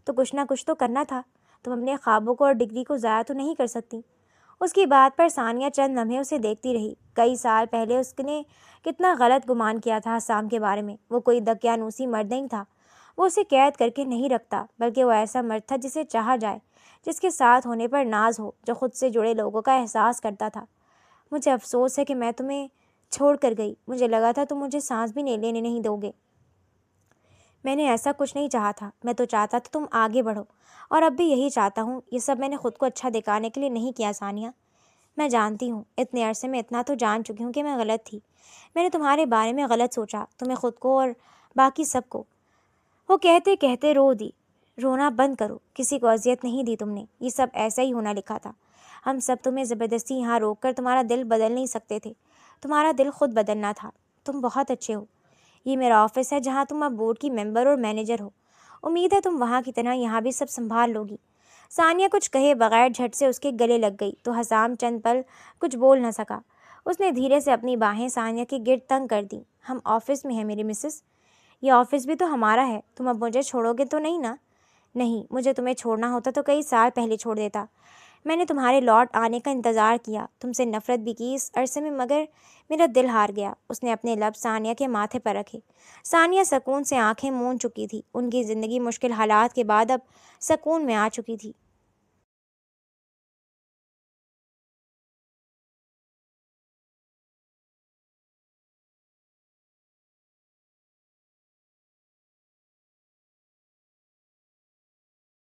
تو کچھ نہ کچھ تو کرنا تھا۔ تم اپنے خوابوں کو اور ڈگری کو ضائع تو نہیں کر سکتی۔ اس کی بات پر ثانیہ چند لمحے اسے دیکھتی رہی۔ کئی سال پہلے اس نے کتنا غلط گمان کیا تھا حسام کے بارے میں۔ وہ کوئی دقیانوسی مرد نہیں تھا، وہ اسے قید کر کے نہیں رکھتا، بلکہ وہ ایسا مرد تھا جسے چاہا جائے، جس کے ساتھ ہونے پر ناز ہو، جو خود سے جڑے لوگوں کا احساس کرتا تھا۔ مجھے افسوس ہے کہ میں تمہیں چھوڑ کر گئی، مجھے لگا تھا تم مجھے سانس بھی لینے نہیں دو گے۔ میں نے ایسا کچھ نہیں چاہا تھا، میں تو چاہتا تھا تم آگے بڑھو، اور اب بھی یہی چاہتا ہوں۔ یہ سب میں نے خود کو اچھا دکھانے کے لیے نہیں کیا ثانیہ۔ میں جانتی ہوں، اتنے عرصے میں اتنا تو جان چکی ہوں کہ میں غلط تھی۔ میں نے تمہارے بارے میں غلط سوچا، تمہیں خود کو اور باقی سب کو۔ وہ کہتے کہتے رو دی۔ رونا بند کرو، کسی کو اذیت نہیں دی تم نے، یہ سب ایسا ہی ہونا لکھا تھا۔ ہم سب تمہیں زبردستی یہاں روک کر تمہارا دل بدل نہیں سکتے تھے، تمہارا دل خود بدلنا تھا۔ تم بہت اچھے ہو۔ یہ میرا آفس ہے جہاں تم اب بورڈ کی ممبر اور مینیجر ہو۔ امید ہے تم وہاں کی طرح یہاں بھی سب سنبھال لوگی۔ ثانیہ کچھ کہے بغیر جھٹ سے اس کے گلے لگ گئی تو حسام چند پل کچھ بول نہ سکا۔ اس نے دھیرے سے اپنی باہیں ثانیہ کے گرد تنگ کر دیں۔ ہم آفس میں ہیں میری مسز، یہ آفس بھی تو ہمارا ہے، تم اب مجھے چھوڑو گے تو نہیں نا؟ نہیں، مجھے تمہیں چھوڑنا ہوتا تو کئی سال پہلے چھوڑ دیتا۔ میں نے تمہارے لوٹ آنے کا انتظار کیا، تم سے نفرت بھی کی اس عرصے میں، مگر میرا دل ہار گیا۔ اس نے اپنے لب ثانیہ کے ماتھے پر رکھے۔ ثانیہ سکون سے آنکھیں مون چکی تھی۔ ان کی زندگی مشکل حالات کے بعد اب سکون میں آ چکی تھی۔